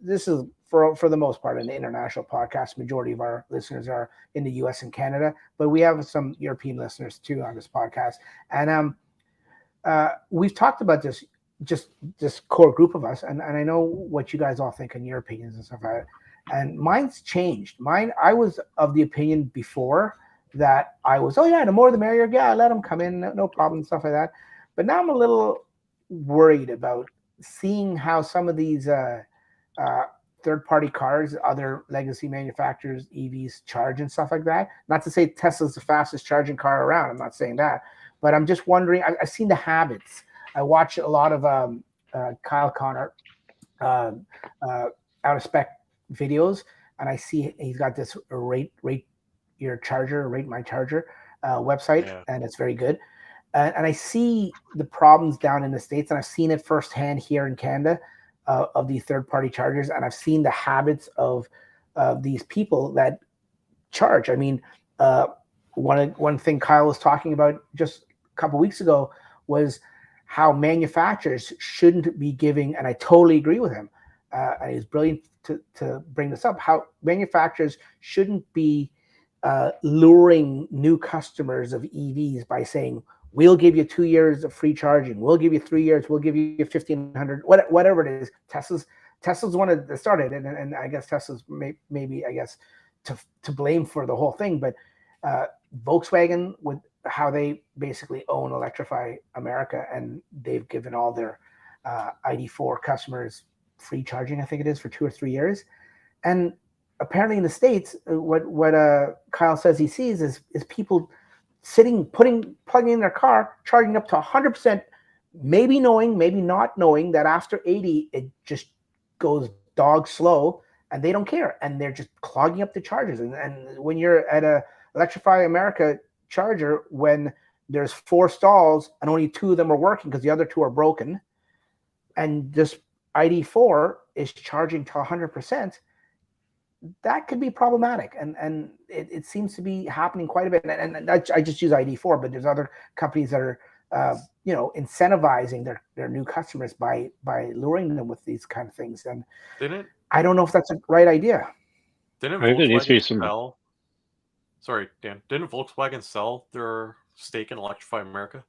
This is for the most part an international podcast. Majority of our listeners are in the U.S. and Canada, but we have some European listeners too on this podcast. And we've talked about this, just this core group of us, and I know what you guys all think and your opinions and stuff like that. And mine's changed. I was of the opinion before that I was, oh yeah, the more the merrier. Yeah, let them come in, no problem, stuff like that. But now I'm a little worried about seeing how some of these third-party cars, other legacy manufacturers, EVs charge and stuff like that. Not to say Tesla's the fastest charging car around. I'm not saying that, but I'm just wondering. I've seen the habits. I watch a lot of Kyle Connor out of spec videos, and I see he's got this rate your charger, rate my charger website, Yeah. and it's very good. And I see the problems down in the States, and I've seen it firsthand here in Canada of these third-party chargers, and I've seen the habits of these people that charge. I mean, one thing Kyle was talking about just a couple weeks ago was how manufacturers shouldn't be giving, and I totally agree with him. And he's brilliant to bring this up. How manufacturers shouldn't be luring new customers of EVs by saying, we'll give you 2 years of free charging, we'll give you 3 years, we'll give you 1,500, whatever it is. Tesla's one that started, and I guess Tesla's maybe I guess to blame for the whole thing, but Volkswagen, with how they basically own Electrify America, and they've given all their ID4 customers free charging, I think it is, for 2 or 3 years. And apparently in the States, what Kyle says he sees is people plugging in their car, charging up to 100%, maybe knowing, maybe not knowing that after 80, it just goes dog slow, and they don't care, and they're just clogging up the chargers. And when you're at a Electrify America charger, when there's 4 stalls and only 2 of them are working because the other 2 are broken, and this ID4 is charging to 100%, that could be problematic. And it seems to be happening quite a bit. And I just use ID4, but there's other companies that are incentivizing their new customers by luring them with these kind of things. And I don't know if that's a right idea. Didn't I think there needs to be Volkswagen sell? Sorry, Dan. Didn't Volkswagen sell their stake in Electrify America?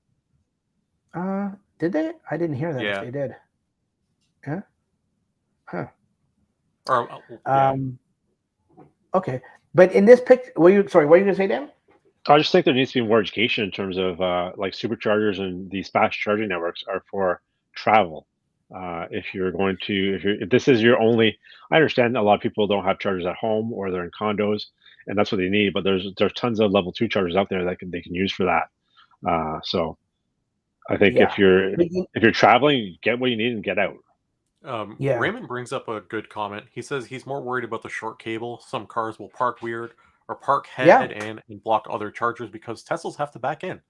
Did they? I didn't hear that. Yeah. If they did. Yeah. Huh. Or, yeah. Okay, but in this picture, what are you going to say, Dan? I just think there needs to be more education in terms of like superchargers, and these fast charging networks are for travel. If you're going to, if this is your only, I understand a lot of people don't have chargers at home or they're in condos, and that's what they need. But there's tons of level 2 chargers out there that they can use for that. So I think if you're traveling, get what you need and get out. Raymond brings up a good comment. He says he's more worried about the short cable. Some cars will park weird or park head in and block other chargers because Teslas have to back in.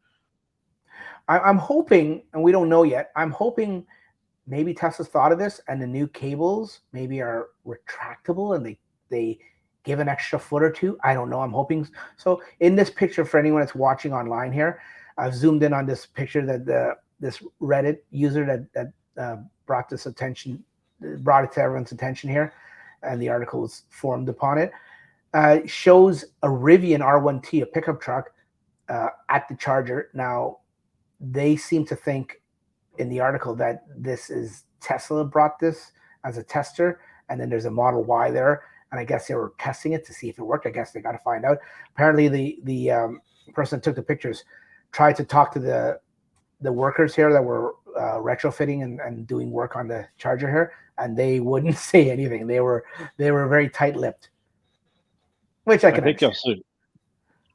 I'm hoping, and we don't know yet, I'm hoping maybe Tesla's thought of this and the new cables maybe are retractable and they give an extra foot or 2. I don't know. I'm hoping. So in this picture, for anyone that's watching online here, I've zoomed in on this picture that this Reddit user that brought it to everyone's attention here, and the article was formed upon it. Shows a Rivian R1T, a pickup truck, at the charger. Now, they seem to think in the article that this is Tesla brought this as a tester, and then there's a Model Y there, and I guess they were testing it to see if it worked. I guess they got to find out. Apparently, the person that took the pictures tried to talk to the workers here that were retrofitting and doing work on the charger here, and they wouldn't say anything. They were very tight-lipped, which I think also,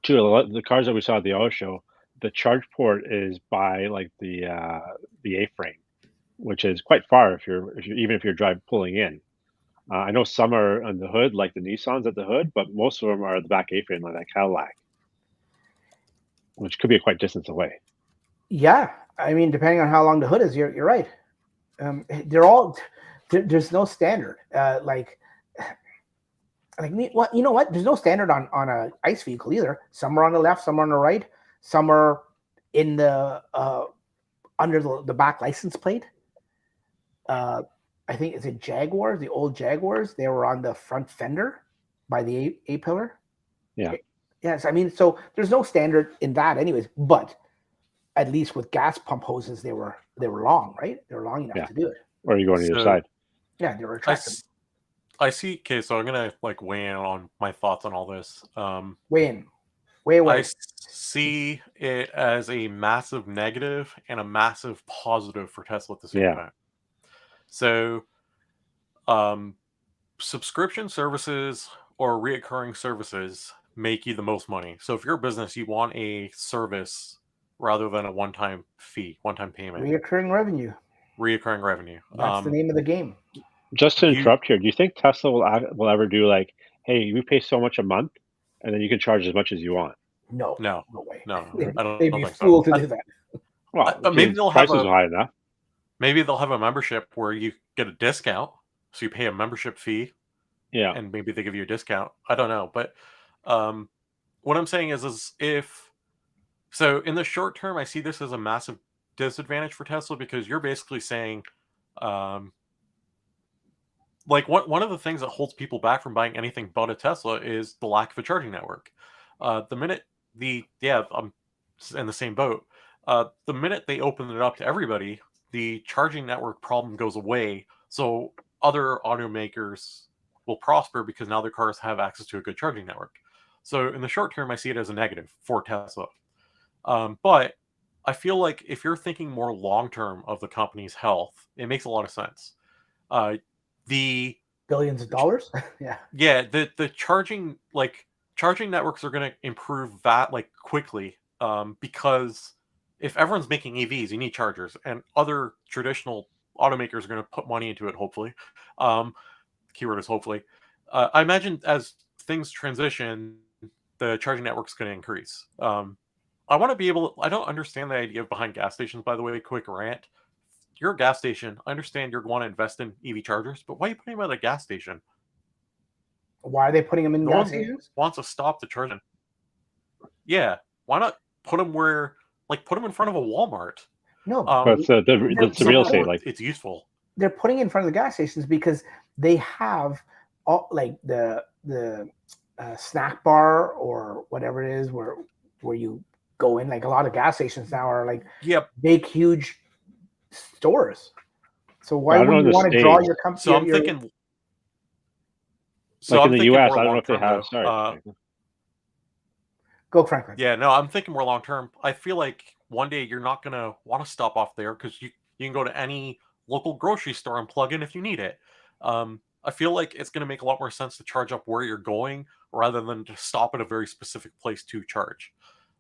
too, a lot of the cars that we saw at the auto show, the charge port is by like the A-frame, which is quite far if you're pulling in. I know some are on the hood, like the Nissans at the hood, but most of them are at the back A-frame, like that Cadillac, which could be quite distance away. Yeah, I mean, depending on how long the hood is, you're right. They're all there's no standard. What you know what? There's no standard on a ICE vehicle either. Some are on the left, some are on the right, some are in the under the back license plate. I think it's a Jaguars, the old Jaguars. They were on the front fender by the A pillar. Yeah. Yes, I mean, so there's no standard in that, anyways. But at least with gas pump hoses, they were long, right? They were long enough to do it. Or you go on either side. Yeah, they were attractive. I see. Okay, so I'm gonna weigh in on my thoughts on all this. Weigh away. I see it as a massive negative and a massive positive for Tesla at the same time. So, subscription services or reoccurring services make you the most money. So if you're a business, you want a service rather than a one-time fee, one-time payment. Reoccurring revenue. That's the name of the game. Just to interrupt here, do you think Tesla will ever do like, hey, you pay so much a month, and then you can charge as much as you want? No way. No, I don't they'd be think fool so. to do that. Well, maybe they'll prices are high enough. Maybe they'll have a membership where you get a discount, so you pay a membership fee. Yeah, and maybe they give you a discount. I don't know, but what I'm saying is if so, in the short term, I see this as a massive disadvantage for Tesla because you're basically saying, one of the things that holds people back from buying anything but a Tesla is the lack of a charging network. The minute I'm in the same boat. The minute they open it up to everybody, the charging network problem goes away. So other automakers will prosper because now their cars have access to a good charging network. So in the short term, I see it as a negative for Tesla. But I feel like if you're thinking more long term of the company's health, it makes a lot of sense. the billions of dollars. the charging networks are going to improve that like quickly, because if everyone's making EVs, you need chargers, and other traditional automakers are going to put money into it. Hopefully, keyword is hopefully. I imagine as things transition, the charging network's going to increase. I want to be able. I don't understand the idea behind gas stations. By the way, quick rant. You're a gas station. I understand you're going to invest in EV chargers, but why are you putting them at a gas station? Why are they putting them in No gas one stations? wants to stop the charging. Yeah, why not put them where, like, put them in front of a Walmart? No, But that's the real estate. Like, it's useful. They're putting it in front of the gas stations because they have all like the snack bar or whatever it is where you go in. Like a lot of gas stations now are like big, huge stores. So why would you want to draw your company? So I'm thinking. So like in the U.S., I don't know if they have. Sorry. Go, Franklin. Yeah, no, I'm thinking more long term. I feel like one day you're not gonna want to stop off there because you can go to any local grocery store and plug in if you need it. I feel like it's gonna make a lot more sense to charge up where you're going rather than to stop at a very specific place to charge.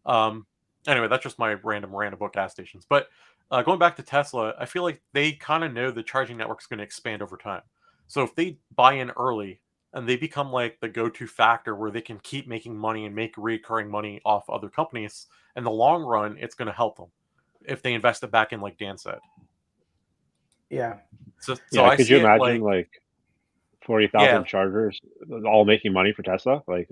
Anyway, that's just my random rant about gas stations. But going back to Tesla, I feel like they kind of know the charging network's going to expand over time. So if they buy in early and they become like the go-to factor where they can keep making money and make recurring money off other companies, in the long run, it's going to help them if they invest it back in, like Dan said. Yeah. So could you imagine like 40,000 chargers all making money for Tesla? Like,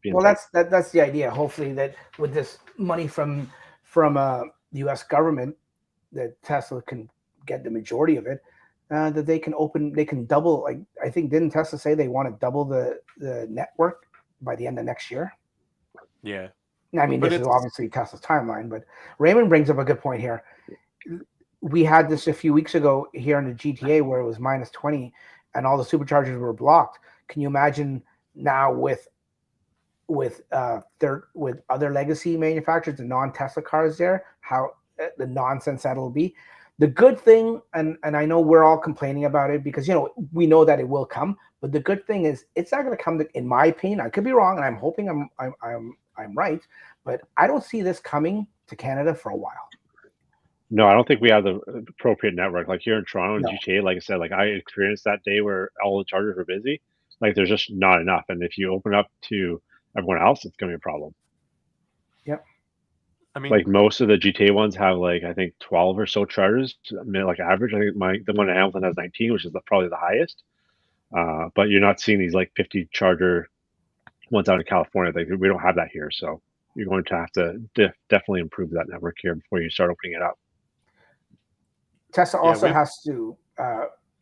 well, that's the idea. Hopefully, that with this money from the U.S. government, that Tesla can get the majority of it. That they can double. Like I think, didn't Tesla say they want to double the network by the end of next year? Yeah. I mean, this is obviously Tesla's timeline, but Raymond brings up a good point here. We had this a few weeks ago here in the GTA where it was -20 and all the superchargers were blocked. Can you imagine now with other legacy manufacturers, the non-Tesla cars there, how the nonsense that'll be? The good thing, and I know we're all complaining about it because we know that it will come, but the good thing is it's not going to come. In my opinion, I could be wrong, and I'm hoping I'm right, but I don't see this coming to Canada for a while. No, I don't think we have the appropriate network. Like here in Toronto and GTA, like I said, like I experienced that day where all the chargers were busy. Like there's just not enough, and if you open up to everyone else, it's going to be a problem. Yep. I mean, like most of the GTA ones have like I think 12 or so chargers, like average. I think the one in Hamilton has 19, which is probably the highest. But you're not seeing these like 50 charger ones out in California. Like we don't have that here, so you're going to have to definitely improve that network here before you start opening it up. Tesla also has to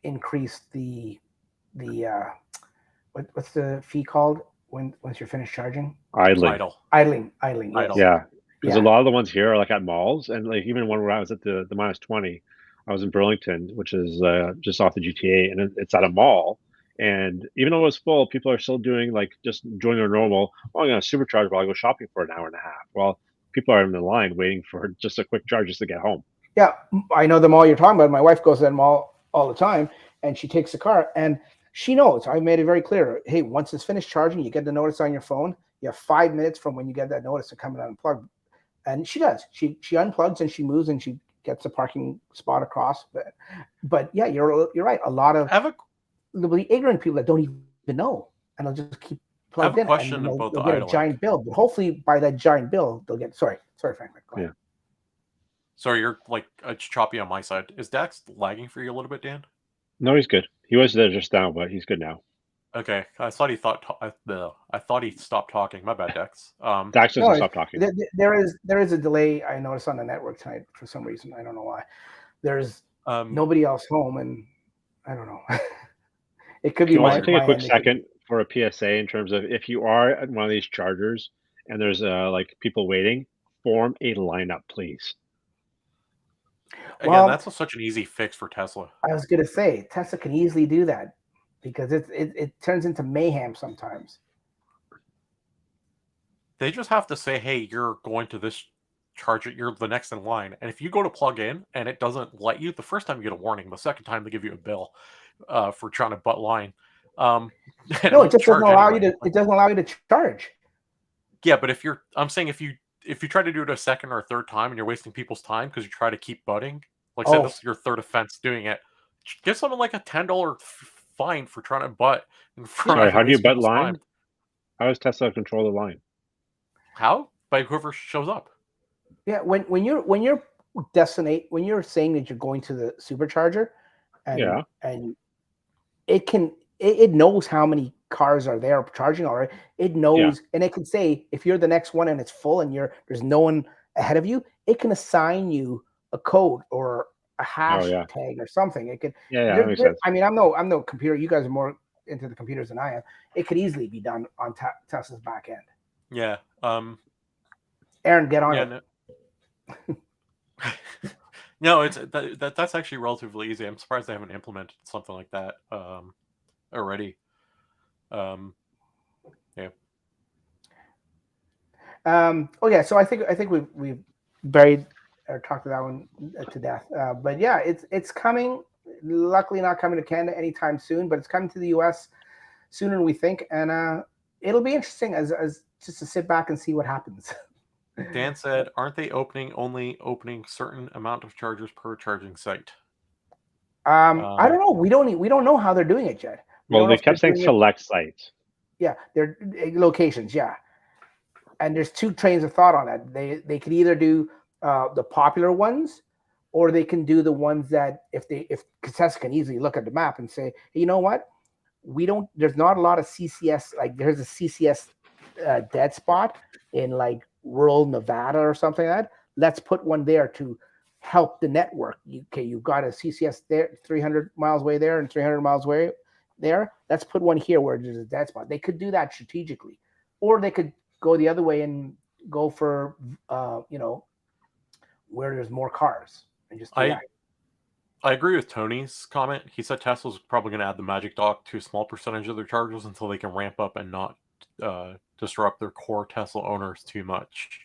increase the what's the fee called once you're finished charging? Idling. Yes. Yeah, because a lot of the ones here are like at malls, and like even one where I was at the -20, I was in Burlington, which is just off the GTA, and it's at a mall. And even though it was full, people are still doing like just doing their normal. Oh, I'm gonna supercharge while I go shopping for an hour and a half. Well, people are in the line waiting for just a quick charge just to get home. Yeah, I know the mall you're talking about. My wife goes to that mall all the time, and she takes the car, and she knows. I made it very clear. Hey, once it's finished charging, you get the notice on your phone. You have 5 minutes from when you get that notice to come and unplug. And she does. She unplugs and she moves and she gets a parking spot across. But yeah, you're right. A lot of the ignorant people that don't even know, and they'll just keep plugged in. And they'll get a giant bill. But hopefully, by that giant bill, they'll get. Sorry, Franklin. Go ahead. Sorry, you're like choppy on my side. Is Dax lagging for you a little bit, Dan? No, he's good. He was there just now, but he's good now. Okay, I thought he stopped talking. My bad, Dax. Dax doesn't stop talking. There is a delay I noticed on the network tonight for some reason. I don't know why. There's nobody else home, and I don't know. It could be. Can you also take a quick second for a PSA in terms of if you are at one of these chargers and there's like people waiting, form a lineup, please. Again, that's such an easy fix for Tesla. I was gonna say Tesla can easily do that because it turns into mayhem sometimes. They just have to say, "Hey, you're going to this charge it, you're the next in line. And if you go to plug in and it doesn't let you, the first time you get a warning, the second time they give you a bill for trying to butt line. And No, it just doesn't charge allow you anyway. to. It doesn't allow you to charge. Yeah, but I'm saying if you try to do it a second or a third time and you're wasting people's time because you try to keep butting, like say Oh. this is your third offense doing it, give someone like a $10 fine for trying to butt in front Sorry, of how do you waste butt people's line? time. How does Tesla control the line? How? By whoever shows up. Yeah, when you're saying that you're going to the supercharger, and it knows how many cars are there charging already. It knows, and it can say if you're the next one and it's full and there's no one ahead of you, it can assign you a code or a hash tag or something. It could. That makes sense. I mean, I'm no computer. You guys are more into the computers than I am. It could easily be done on Tesla's back end. Yeah. Aaron, get on it. No. No, that's actually relatively easy. I'm surprised they haven't implemented something like that already. Yeah. So I think we've buried or talked to that one to death. But yeah, it's coming. Luckily, not coming to Canada anytime soon, but it's coming to the US sooner than we think, and it'll be interesting as just to sit back and see what happens. Dan said, "Aren't they only opening certain amount of chargers per charging site?" I don't know. We don't know how they're doing it yet. Well, they kept saying select sites. Yeah, they're locations. Yeah, and there's two trains of thought on that. They could either do the popular ones, or they can do the ones that if Tesla can easily look at the map and say, hey, you know what, there's not a lot of CCS, like there's a CCS dead spot in like rural Nevada or something like that. Let's put one there to help the network. You've got a CCS there 300 miles away there and 300 miles away there. Let's put one here where there's a dead spot. They could do that strategically, or they could go the other way and go for where there's more cars and just do that. I agree with Tony's comment. He said Tesla's probably going to add the magic dock to a small percentage of their chargers until they can ramp up and not disrupt their core Tesla owners too much.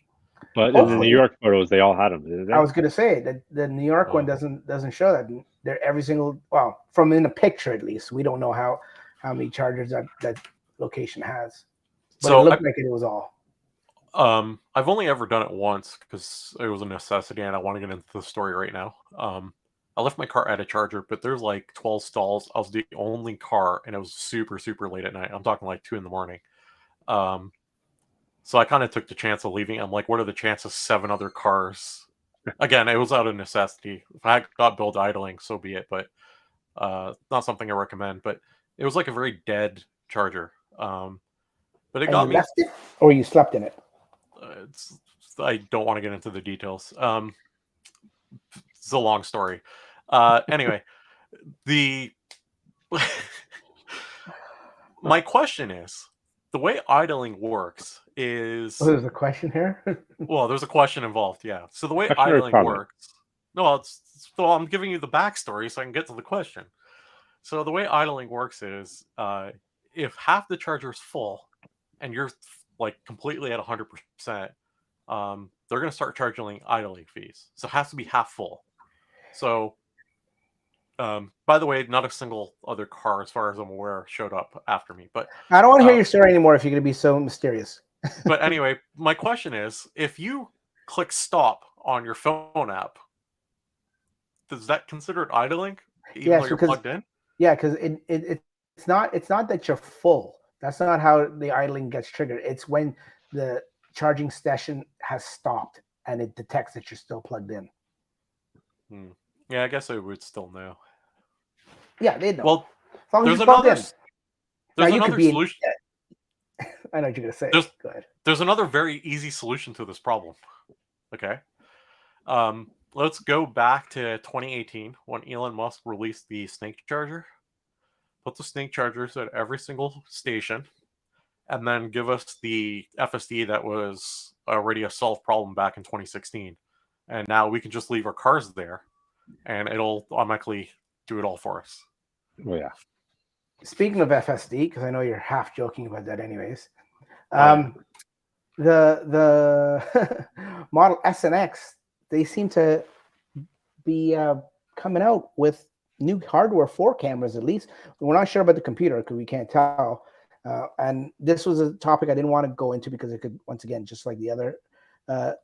But in the New York photos, they all had them, didn't they? I was going to say that the New York one doesn't show that. They're every single, well, from in a picture at least. We don't know how many chargers that location has. But so it looked like it was all. I've only ever done it once because it was a necessity, and I want to get into the story right now. I left my car at a charger, but there's like 12 stalls. I was the only car, and it was super, super late at night. I'm talking like 2 a.m. So I kind of took the chance of leaving. I'm like, what are the chances 7 other cars? Again, it was out of necessity. If I got billed idling, so be it. But not something I recommend. But it was like a very dead charger. But it got me. Left it, or you slept in it? I don't want to get into the details. It's a long story. Anyway, my question is, the way idling works is... there's a question here? Well, there's a question involved, yeah. So the way idling works... No, I'm giving you the backstory so I can get to the question. So the way idling works is, if half the charger is full and you're like completely at 100%, they're going to start charging idling fees. So it has to be half full. So... by the way, not a single other car, as far as I'm aware, showed up after me. But I don't want to hear your story anymore if you're going to be so mysterious. But anyway, my question is, if you click stop on your phone app, is that considered idling? Even though you're plugged in? Yeah, because it's not that you're full. That's not how the idling gets triggered. It's when the charging station has stopped and it detects that you're still plugged in. Yeah, I guess I would still know. Yeah, they know. Well, as long as there's another solution. I know what you're going to say. Go ahead. There's another very easy solution to this problem. Okay. Let's go back to 2018 when Elon Musk released the Snake Charger. Put the Snake Chargers at every single station, and then give us the FSD that was already a solved problem back in 2016. And now we can just leave our cars there, and it'll automatically do it all for us. Oh, yeah. Speaking of FSD, because I know you're half joking about that anyways. the Model S and X, they seem to be coming out with new hardware for cameras. At least we're not sure about the computer because we can't tell. And this was a topic I didn't want to go into because it could, once again, just like the other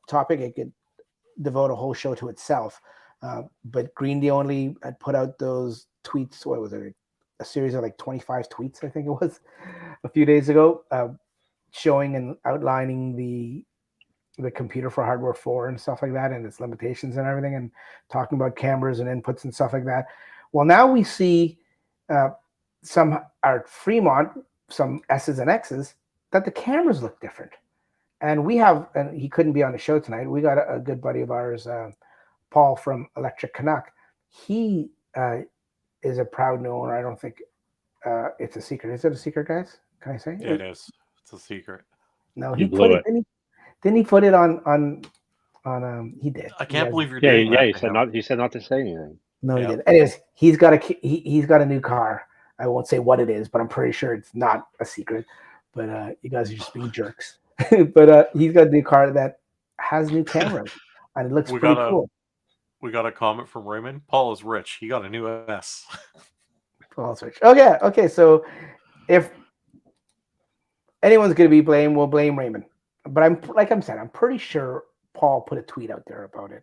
topic, it could devote a whole show to itself. But Green the Only had put out those tweets. What was it? A series of like 25 tweets, I think it was, a few days ago, showing and outlining the computer for hardware 4 and stuff like that, and its limitations and everything, and talking about cameras and inputs and stuff like that. Well, now we see some at Fremont, some S's and X's, that the cameras look different. And we have, and he couldn't be on the show tonight. We got a good buddy of ours, Paul from Electric Canuck. He is a proud owner. I don't think it's a secret. Is it a secret, guys? Can I say? Yeah, it is. It's a secret. No, You he blew put it. Didn't he put it on? He did. I can't believe you're Yeah, doing that. he said not to say anything. No, Yeah. he did. Anyways, he's got a new car. I won't say what it is, but I'm pretty sure it's not a secret. But you guys are just being jerks. But he's got a new car that has new cameras, and it looks pretty cool. We got a comment from Raymond. Paul is rich. He got a new S. Paul's rich. Okay. So if anyone's going to be blamed, we'll blame Raymond. But I'm pretty sure Paul put a tweet out there about it.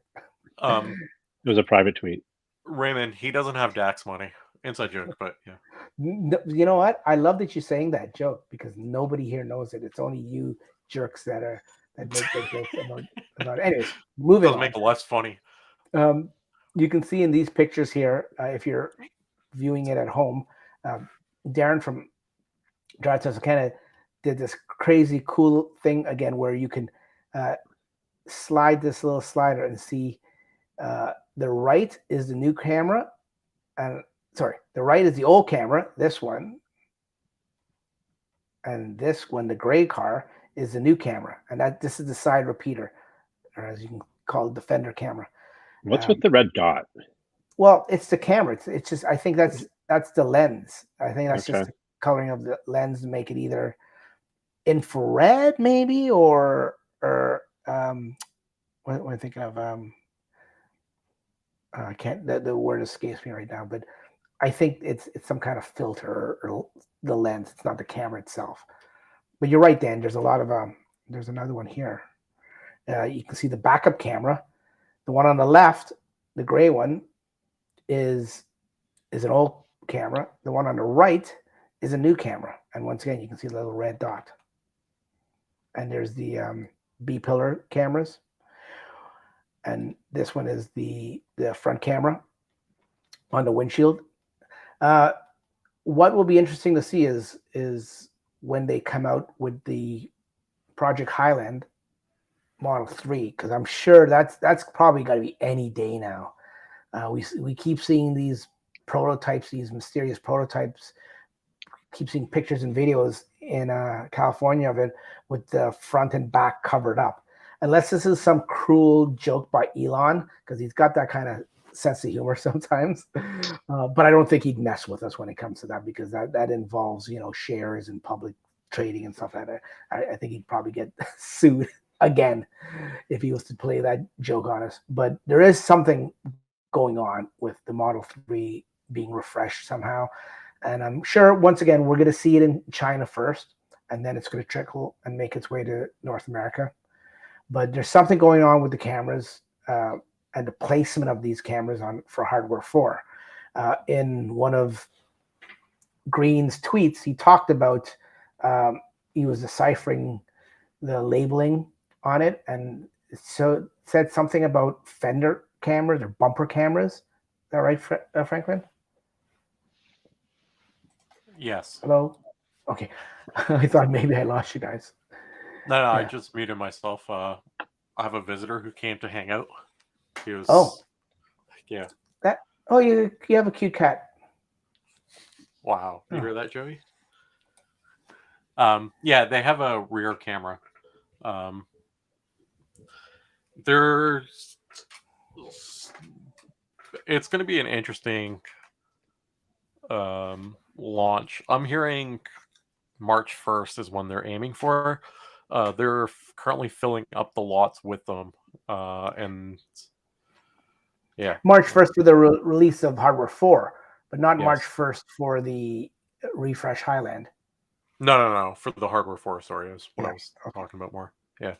It was a private tweet. Raymond, he doesn't have Dax money. Inside joke, but yeah. You know what? I love that you're saying that joke because nobody here knows it. It's only you jerks that make the jokes about it. Anyways, moving on. Doesn't make it less funny. You can see in these pictures here, if you're viewing it at home, Darren from Drive Susquehanna did this crazy cool thing again where you can slide this little slider and see the right is the new camera, and the right is the old camera, this one, and this one, the gray car, is the new camera, and this is the side repeater, or as you can call it, the fender camera. What's with the red dot? Well, it's the camera. It's just, I think that's the lens. I think that's just the coloring of the lens to make it either infrared maybe or what am I thinking of? I can't, the word escapes me right now, but I think it's some kind of filter or the lens. It's not the camera itself. But you're right, Dan. There's a lot of there's another one here. You can see the backup camera. The one on the left, the gray one, is an old camera. The one on the right is a new camera. And once again, you can see the little red dot. And there's the B-pillar cameras. And this one is the front camera on the windshield. What will be interesting to see is when they come out with the Project Highland Model 3, because I'm sure that's probably got to be any day now. We keep seeing these prototypes, these mysterious prototypes, keep seeing pictures and videos in California of it with the front and back covered up. Unless this is some cruel joke by Elon, because he's got that kind of sense of humor sometimes. But I don't think he'd mess with us when it comes to that, because that involves, shares and public trading and stuff like that. I think he'd probably get sued again if he was to play that joke on us. But there is something going on with the Model 3 being refreshed somehow. And I'm sure, once again, we're going to see it in China first, and then it's going to trickle and make its way to North America. But there's something going on with the cameras and the placement of these cameras for hardware 4. In one of Green's tweets, he talked about he was deciphering the labeling on it, and so it said something about fender cameras or bumper cameras. Is that right, Franklin? Yes. Hello? Okay. I thought maybe I lost you guys. No, Yeah. I just muted myself. I have a visitor who came to hang out. He was. Oh. Yeah. You have a cute cat. Wow. You hear that, Joey? Yeah, they have a rear camera. It's going to be an interesting launch. I'm hearing March 1st is when they're aiming for. They're currently filling up the lots with them, and yeah, March 1st for the release of Hardware 4, but not Yes. March 1st for the refresh Highland. No, for the Hardware 4. Sorry, is what I Yeah, was okay. talking about more. Yeah.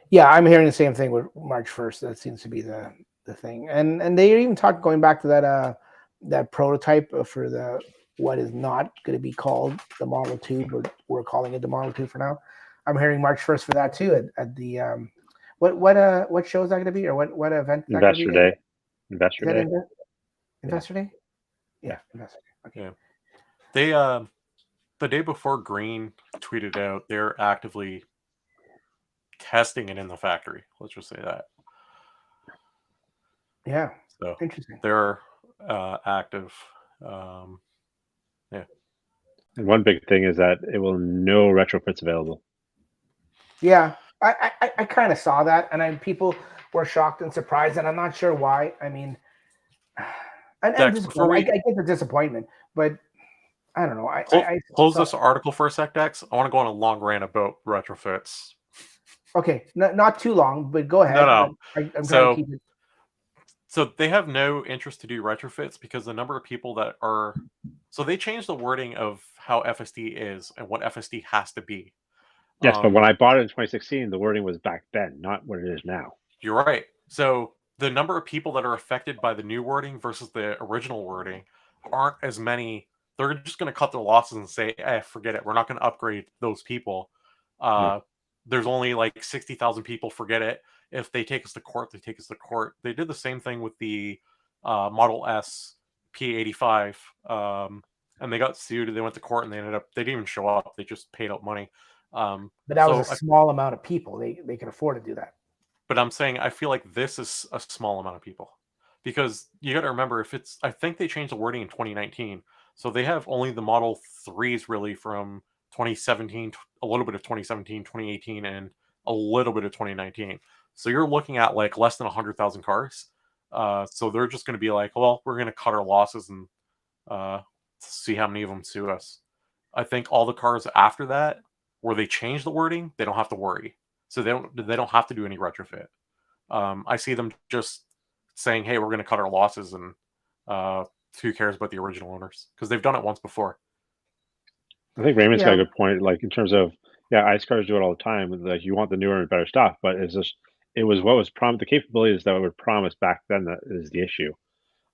Yeah, I'm hearing the same thing with March 1st. That seems to be the thing. And they even talked going back to that prototype for the what is not going to be called the Model 2, but we're calling it the Model 2 for now. I'm hearing March 1st for that too at the what show is that going to be, or what event is that going to Investor be? Day. Is Investor that Day. Investor Day? Yeah, Investor Day. Okay. Yeah. They the day before Green tweeted out they're actively testing it in the factory. Let's just say that. Yeah. So Interesting. they're active. Yeah. And one big thing is that it will no retrofits available. Yeah, I kind of saw that, and people were shocked and surprised, and I'm not sure why. I mean, and Dex, before disappointed. I we get the disappointment, but I don't know. close this article for a sec, Dex, I want to go on a long rant about retrofits. Okay, not too long, but go ahead. No. I'm trying to keep it. So they have no interest to do retrofits because the number of people that are. So they changed the wording of how FSD is and what FSD has to be. Yes, but when I bought it in 2016, the wording was back then, not what it is now. You're right. So the number of people that are affected by the new wording versus the original wording aren't as many. They're just going to cut their losses and say, forget it. We're not going to upgrade those people. There's only like 60,000 people. Forget it. If they take us to court, they take us to court. They did the same thing with the Model S P85. And they got sued. They went to court and they didn't even show up. They just paid out money. But that was a small amount of people. They can afford to do that. But I'm saying I feel like this is a small amount of people because you got to remember I think they changed the wording in 2019, so they have only the Model 3s really from 2017, a little bit of 2017, 2018, and a little bit of 2019. So you're looking at like less than 100,000 cars. So they're just going to be like, well, we're going to cut our losses and see how many of them sue us. I think all the cars after that, where they change the wording, they don't have to worry. So they don't have to do any retrofit. I see them just saying, "Hey, we're going to cut our losses," and who cares about the original owners? Because they've done it once before. I think Raymond's got a good point. Like in terms of ICE cars do it all the time. Like you want the newer and better stuff, but it was what was promised. The capabilities that were promised back then that is the issue.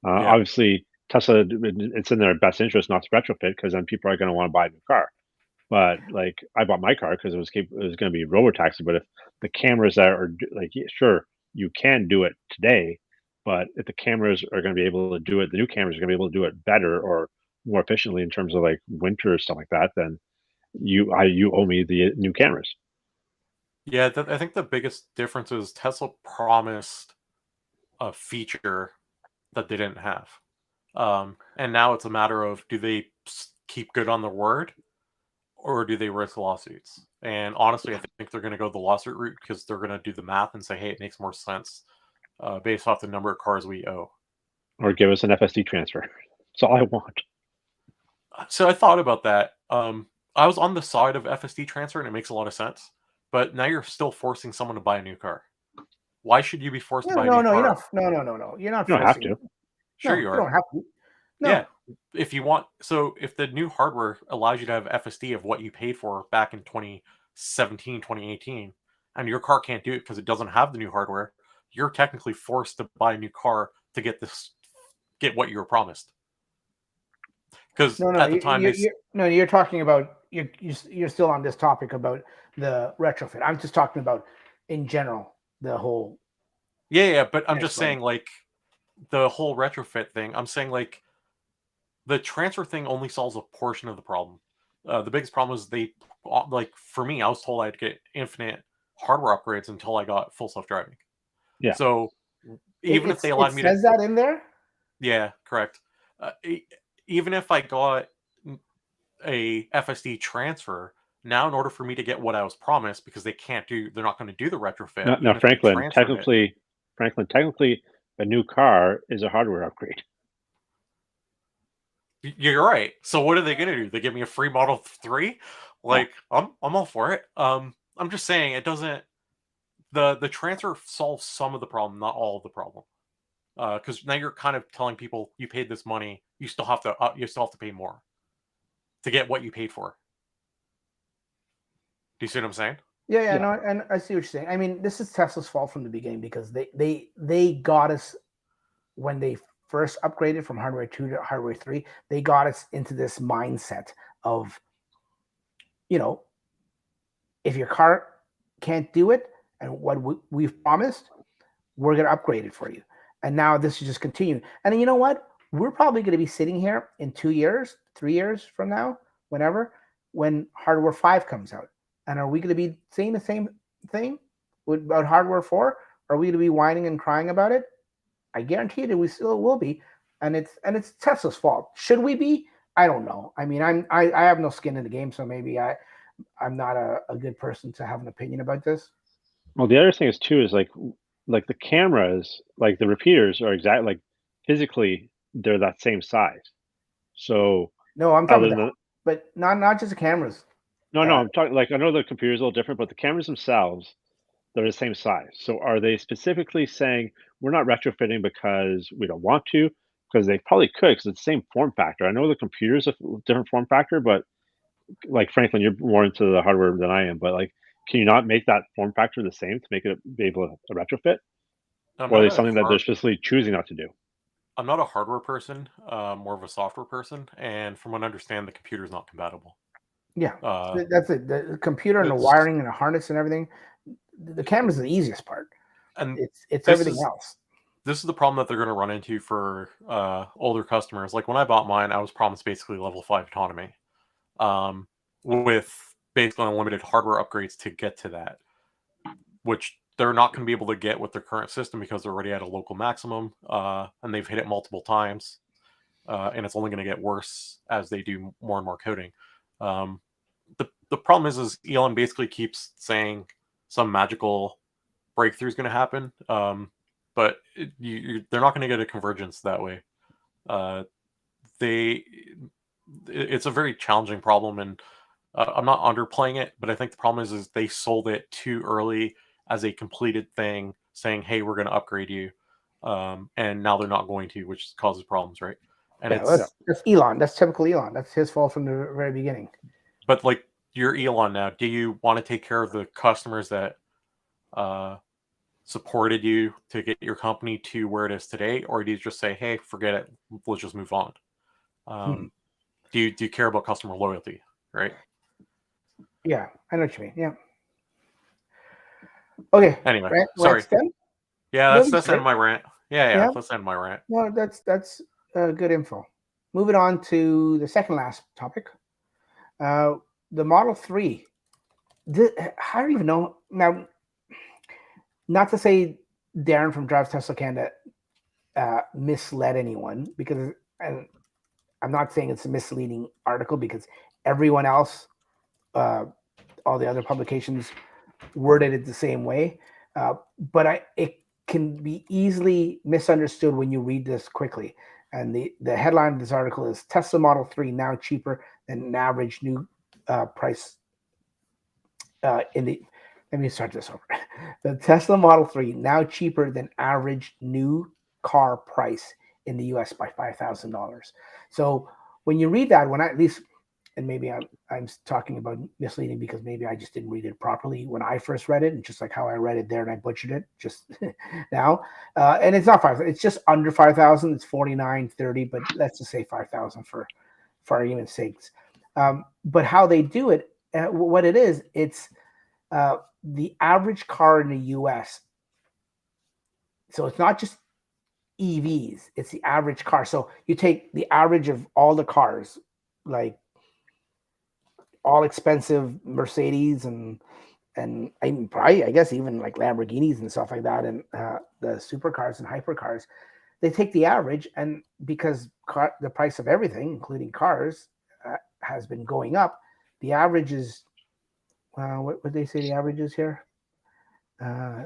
Obviously, Tesla, it's in their best interest not to retrofit because then people are going to want to buy a new car. But like I bought my car because it was going to be robotaxi. But if the cameras that are like, sure, you can do it today, but if the cameras are going to be able to do it, the new cameras are going to be able to do it better or more efficiently in terms of like winter or stuff like that, then you owe me the new cameras. Yeah, I think the biggest difference is Tesla promised a feature that they didn't have, and now it's a matter of do they keep good on their word or do they risk lawsuits? And honestly, I think they're going to go the lawsuit route because they're going to do the math and say, hey, it makes more sense based off the number of cars we owe. Or give us an FSD transfer. That's all I want. So I thought about that. I was on the side of FSD transfer and it makes a lot of sense. But now you're still forcing someone to buy a new car. Why should you be forced to buy a new car? You're not. No. You're not. You don't have to. Sure, you are. You don't have to. No. Yeah. If you want, so if the new hardware allows you to have FSD of what you paid for back in 2017, 2018, and your car can't do it because it doesn't have the new hardware, you're technically forced to buy a new car to get what you were promised. Because at the time, you're talking about you're still on this topic about the retrofit. I'm just talking about in general the whole. Yeah, but I'm just saying like the whole retrofit thing. I'm saying like the transfer thing only solves a portion of the problem. The biggest problem is like for me, I was told I'd get infinite hardware upgrades until I got full self-driving. Yeah. So even if they allowed me to, says that in there. Yeah, correct. Even if I got a FSD transfer, now in order for me to get what I was promised, because they're not going to do the retrofit. No, Franklin, technically, a new car is a hardware upgrade. You're right. So what are they going to do? They give me a free Model 3? Like, I'm all for it. I'm just saying it doesn't. The transfer solves some of the problem, not all of the problem. Because now you're kind of telling people you paid this money, you still have to pay more to get what you paid for. Do you see what I'm saying? Yeah, no, and I see what you're saying. I mean, this is Tesla's fault from the beginning because they got us when they first upgraded from hardware 2 to hardware 3. They got us into this mindset of, if your car can't do it and what we've promised, we're going to upgrade it for you. And now this is just continuing. And then you know what? We're probably going to be sitting here in 2 years, 3 years from now, whenever, when hardware 5 comes out. And are we going to be saying the same thing about hardware 4? Are we going to be whining and crying about it? I guarantee that we still will be. And it's Tesla's fault. Should we be? I don't know. I mean, I have no skin in the game, so maybe I'm not a good person to have an opinion about this. Well, the other thing is too is like the cameras, like the repeaters are exact like physically they're that same size. So No, I'm talking other about than that, but not just the cameras. no, I'm talking like I know the computer's a little different, but the cameras themselves they're the same size. So are they specifically saying we're not retrofitting because we don't want to? Because they probably could because it's the same form factor. I know the computer's a different form factor, but like Franklin, you're more into the hardware than I am. But like, can you not make that form factor the same to make it be able to retrofit? I'm Or not is it a something that they're specifically choosing not to do? I'm not a hardware person, more of a software person, and from what I understand, the computer is not compatible. Yeah, Uh, that's it. The computer and the it's wiring and the harness and everything. The camera's the easiest part. and It's this everything is else. this is the problem that they're going to run into for older customers. Like when I bought mine, I was promised basically level 5 autonomy, with basically unlimited hardware upgrades to get to that, which they're not going to be able to get with their current system because they're already at a local maximum, and they've hit it multiple times, and it's only going to get worse as they do more and more coding. Um, the problem is Elon basically keeps saying some magical breakthrough is going to happen, but they're not going to get a convergence that way. Uh, they it's a very challenging problem, and I'm not underplaying it, but I think the problem is they sold it too early as a completed thing, saying, "Hey, we're going to upgrade you," and now they're not going to, which causes problems, right? And Yeah, that's Elon. That's typical Elon. That's his fault from the very beginning. but like you're Elon now. Do you want to take care of the customers that uh, supported you to get your company to where it is today, or do you just say, "Hey, forget it, let's just move on"? Do you care about customer loyalty, right? Yeah, I know what you mean. Yeah. Okay. Anyway, sorry. Rant's done. Yeah, No, that's the end of my rant. Yeah, yeah. that's the end of my rant. No, that's good info. Moving on to the second last topic. The Model 3. I don't even know now. Not to say Darren from Drives Tesla Canada misled anyone, because, and I'm not saying it's a misleading article, because everyone else, all the other publications, worded it the same way. But it can be easily misunderstood when you read this quickly. And the headline of this article is Tesla Model 3 now cheaper than an average new price in the. Let me start this over. The Tesla Model 3 now cheaper than average new car price in the US by $5,000. So when you read that, when I at least, and maybe I'm talking about misleading because maybe I just didn't read it properly when I first read it, and just like how I read it there and I butchered it just now. And it's not 5,000; it's just under 5,000. It's 49.30, but let's just say 5,000 for argument's sakes. But how they do it, what it is, it's the average car in the US. So it's not just EVs, it's the average car. So you take the average of all the cars, like all expensive Mercedes and probably, I guess, even like Lamborghinis and stuff like that, and the supercars and hypercars. They take the average, and because the price of everything, including cars, has been going up, the average is, what would they say the average is here? I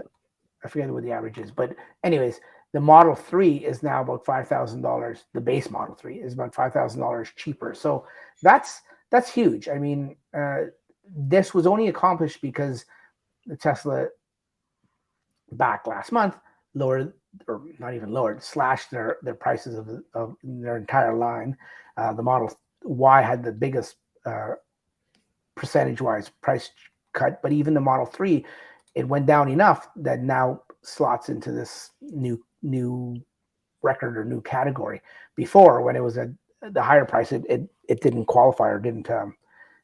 forget what the average is, but anyways, The Model 3 is now about $5,000. The base Model 3 is about $5,000 cheaper. So that's huge. I mean, this was only accomplished because the Tesla back last month lowered, or not even lowered, slashed their prices of their entire line. The Model Y had the biggest percentage-wise price cut, but even the Model 3, it went down enough that now slots into this new record or new category. Before, when it was at the higher price, it didn't qualify, or didn't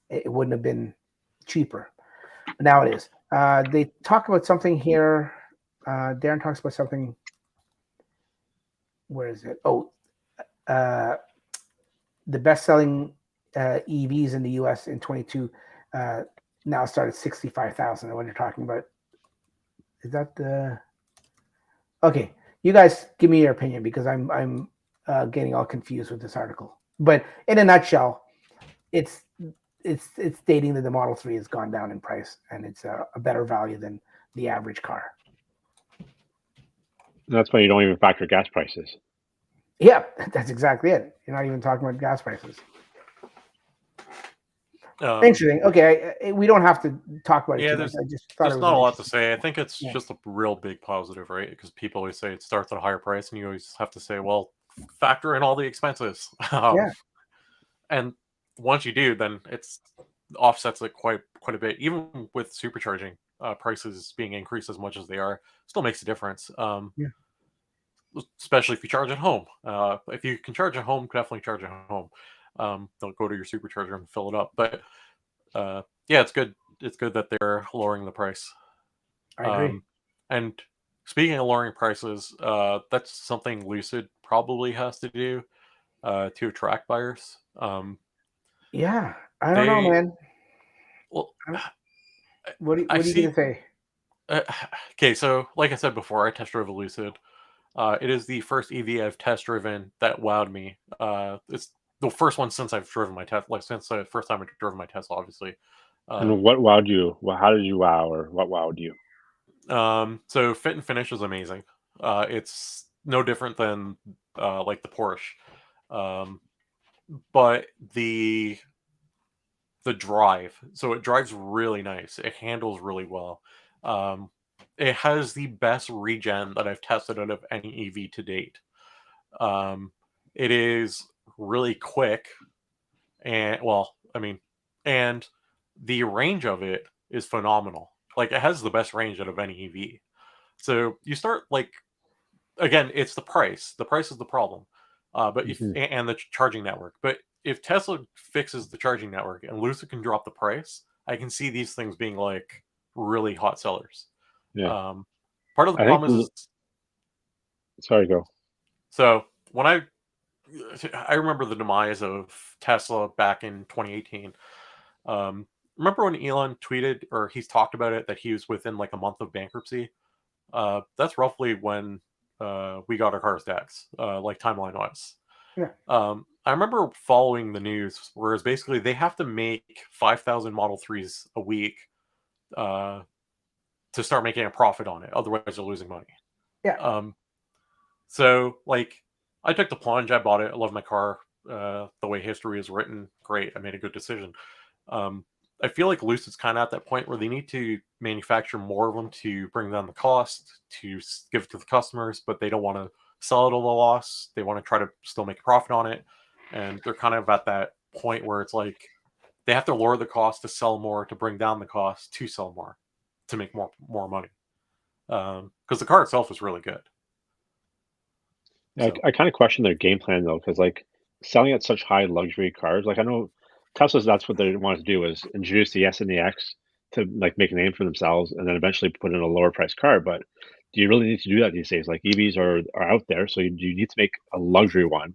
it wouldn't have been cheaper. But now it is. They talk about something here. Darren talks about something. Where is it? Oh, the best-selling EVs in the U.S. in 22 now start at 65,000. What you're talking about, is that the? Okay, you guys give me your opinion, because I'm getting all confused with this article. But in a nutshell, it's stating that the Model 3 has gone down in price, and it's a better value than the average car. That's why you don't even factor gas prices. Yeah, that's exactly it. You're not even talking about gas prices. Interesting. Okay, we don't have to talk about it too much. I just thought there's not a lot to say. I think it's just a real big positive, right? Because people always say it starts at a higher price, and you always have to say, well, factor in all the expenses. And once you do, then it's offsets it quite a bit. Even with supercharging prices being increased as much as they are, still makes a difference. Especially if you charge at home. If you can charge at home, definitely charge at home. Don't go to your supercharger and fill it up. But yeah, it's good. It's good that they're lowering the price. I agree. And speaking of lowering prices, that's something Lucid probably has to do to attract buyers. Yeah, I don't know, man. Well, what are you gonna say? Okay, so like I said before, I test drove a Lucid. It is the first EV I've test driven that wowed me. It's the first one since I've driven my Tesla, like since the first time I drove my Tesla, obviously. And what wowed you? Well, how did you wow, or what wowed you? So fit and finish is amazing. It's no different than like the Porsche, but the drive. So it drives really nice. It handles really well. It has the best regen that I've tested out of any EV to date. It is really quick, and and the range of it is phenomenal. Like, it has the best range out of any EV. So you start, like, again, it's the price. The price is the problem. But if and the charging network. But if Tesla fixes the charging network and Lucid can drop the price, I can see these things being like really hot sellers. Yeah. Part of the I think. problem is, Sorry, go. so when I remember the demise of Tesla back in 2018. Remember when Elon tweeted, or he's talked about it, that he was within like a month of bankruptcy? That's roughly when we got our cars tax, like timeline wise. Yeah. I remember following the news, whereas basically they have to make 5,000 Model 3s a week to start making a profit on it. Otherwise, they're losing money. Yeah. So, like, I took the plunge. I bought it. I love my car. The way history is written, great. I made a good decision. I feel like Lucid's kind of at that point where they need to manufacture more of them to bring down the cost, to give it to the customers, but they don't want to sell it at a loss. They want to try to still make a profit on it. And they're kind of at that point where it's like they have to lower the cost to sell more, to bring down the cost to sell more, to make more money. Because the car itself is really good. Yeah, I kind of question their game plan though, because like selling at such high luxury cars, like I know Tesla's that's what they want to do is introduce the S and the X to like make a name for themselves, and then eventually put in a lower price car. But do you really need to do that these days? Like EVs are out there, so you need to make a luxury one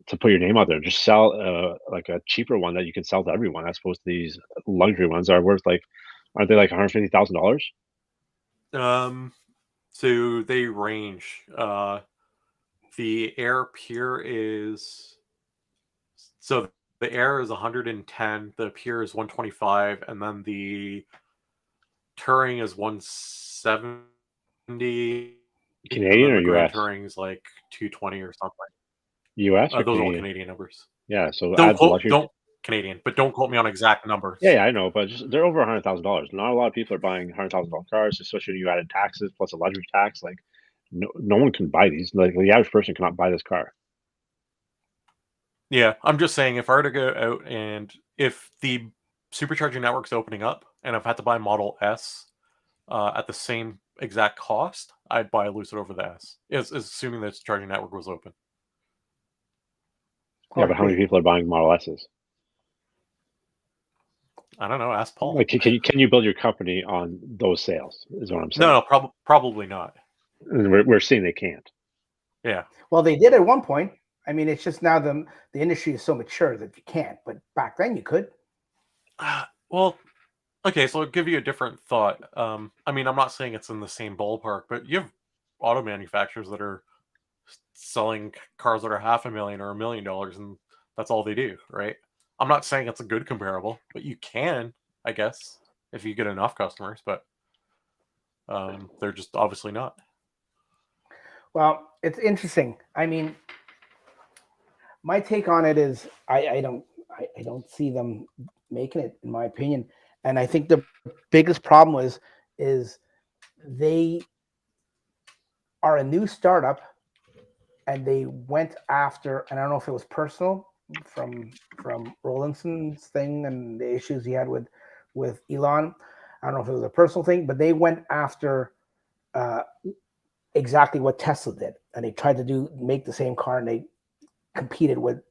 to put your name out there. Just sell like a cheaper one that you can sell to everyone, as opposed to these luxury ones that are worth like, aren't they like $150,000? So they range. The Air Pure is so the Air is 110, the Pure is 125, and then the Touring is 170, Canadian or the Grand US? Touring's like 220 or something. US or Those are all Canadian? Canadian numbers. Yeah, so Don't add the quote, luxury. don't Canadian, but don't quote me on exact numbers. Yeah, I know, but just, they're over $100,000. Not a lot of people are buying $100,000 cars, especially when you added taxes plus a luxury tax. Like, no one can buy these. Like, the average person cannot buy this car. Yeah, I'm just saying if I were to go out and if the supercharging network's opening up and I've had to buy Model S at the same exact cost, I'd buy a Lucid over the S. Is assuming this charging network was open. Yeah, but how many people are buying Model S's? I don't know. Ask Paul. Like, can you build your company on those sales? Is what I'm saying. No, probably not. And we're seeing they can't. Yeah. Well, they did at one point. I mean, it's just now the industry is so mature that you can't. But back then you could. Well, okay, so I'll give you a different thought. I mean, I'm not saying it's in the same ballpark, but you have auto manufacturers that are selling cars that are $500,000 or $1 million, and that's all they do, right? I'm not saying it's a good comparable, but you can, I guess, if you get enough customers, but they're just obviously not. Well, it's interesting. I mean, my take on it is I don't see them making it, in my opinion. And I think the biggest problem is they are a new startup and they went after, and I don't know if it was personal from Rollinson's thing and the issues he had with Elon. I don't know if it was a personal thing, but they went after exactly what Tesla did, and they tried to make the same car, and they competed with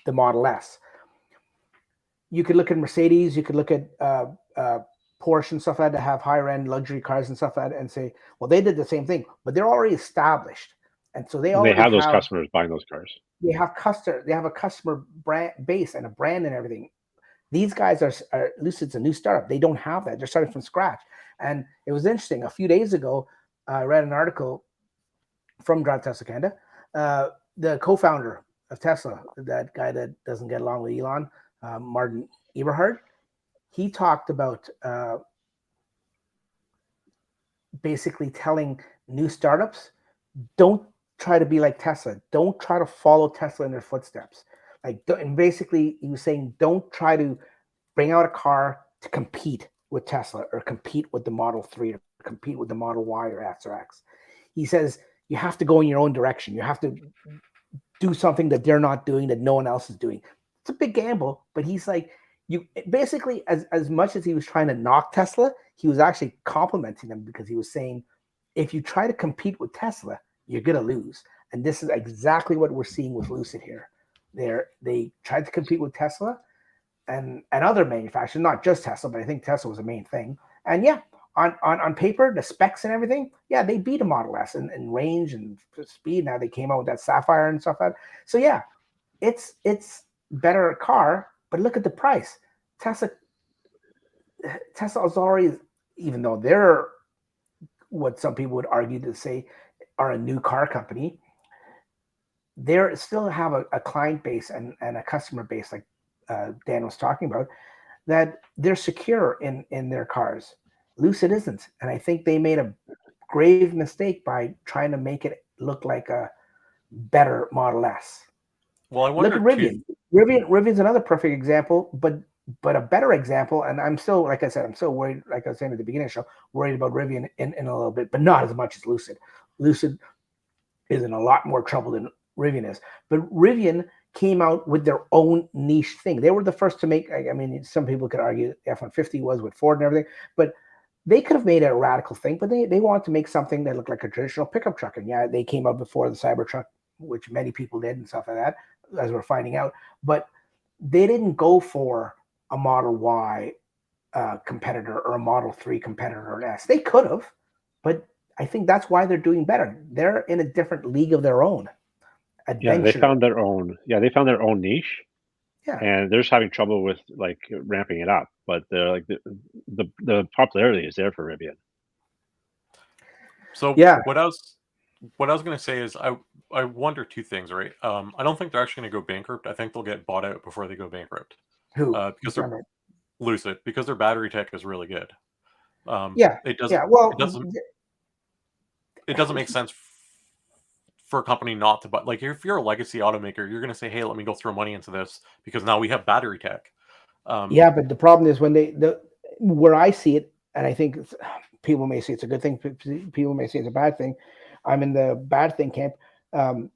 the Model S. You could look at Mercedes, you could look at Porsche and stuff like that to have higher end luxury cars and stuff like that, and say, well, they did the same thing, but they're already established, and so they have those customers buying those cars. They have a customer brand base and a brand and everything. These guys are Lucid's a new startup. They don't have that. They're starting from scratch. And it was interesting. A few days ago, I read an article from Drive Tesla Canada. The co-founder of Tesla, that guy that doesn't get along with Elon, Martin Eberhard, he talked about basically telling new startups, don't try to be like Tesla. Don't try to follow Tesla in their footsteps. And basically, he was saying, don't try to bring out a car to compete with Tesla or compete with the Model 3 or compete with the Model Y or X or X. He says, you have to go in your own direction. You have to do something that they're not doing, that no one else is doing. It's a big gamble, but he's like, you basically, as much as he was trying to knock Tesla, he was actually complimenting them, because he was saying, if you try to compete with Tesla, you're going to lose. And this is exactly what we're seeing with Lucid here. They tried to compete with Tesla and other manufacturers, not just Tesla, but I think Tesla was the main thing. And yeah, on paper, the specs and everything, yeah, they beat a Model S in range and speed. Now they came out with that Sapphire and stuff like that. So yeah, it's better car, but look at the price. Tesla is already, even though they're what some people would argue to say are a new car company, they still have a client base and a customer base, like Dan was talking about, that they're secure in their cars. Lucid isn't. And I think they made a grave mistake by trying to make it look like a better Model S. Well, I wonder. Look at Rivian. Rivian's another perfect example, but a better example. And I'm still, like I said, I'm still worried, like I was saying at the beginning of the show, worried about Rivian in a little bit, but not as much as Lucid. Lucid is in a lot more trouble than Rivian is. But Rivian came out with their own niche thing. They were the first to make, I mean, some people could argue F-150 was with Ford and everything, but they could have made it a radical thing, but they wanted to make something that looked like a traditional pickup truck. And yeah, they came out before the Cybertruck, which many people did and stuff like that, as we're finding out. But they didn't go for a Model Y competitor or a Model 3 competitor or an S. They could have, but I think that's why they're doing better. They're in a different league of their own. Adventure. Yeah, they found their own. Yeah, they found their own niche. Yeah, and they're just having trouble with like ramping it up. But they're like the popularity is there for Rivian. So yeah, what I was going to say is I wonder two things, right? I don't think they're actually going to go bankrupt. I think they'll get bought out before they go bankrupt. Who? Because they're Lucid, because their battery tech is really good. Yeah. It doesn't. Yeah. Well, it doesn't make sense for a company not to buy. Like if you're a legacy automaker, you're going to say, "Hey, let me go throw money into this because now we have battery tech." Yeah, but the problem is when where I see it, and I think people may say it's a good thing, people may say it's a bad thing. I'm in the bad thing camp, and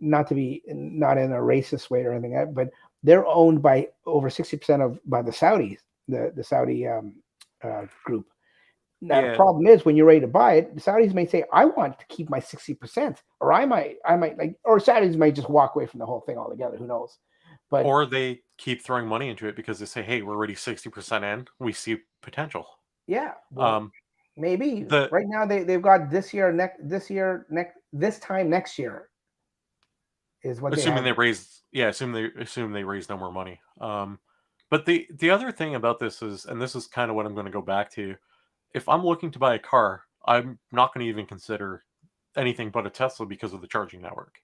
not not in a racist way or anything, but they're owned by over 60% by the Saudis, the Saudi group. Now the Yeah, problem is when you're ready to buy it, the Saudis may say, "I want to keep my 60%," or I might like, or Saudis might just walk away from the whole thing altogether. Who knows? But or they keep throwing money into it because they say, "Hey, we're already 60% in. We see potential." yeah, well, Um, maybe the right now they've got this time next year is what they assuming have. they raise, yeah, assume they raise no more money. But the other thing about this is, and this is kind of what I'm going to go back to. If I'm looking to buy a car, I'm not going to even consider anything but a Tesla because of the charging network.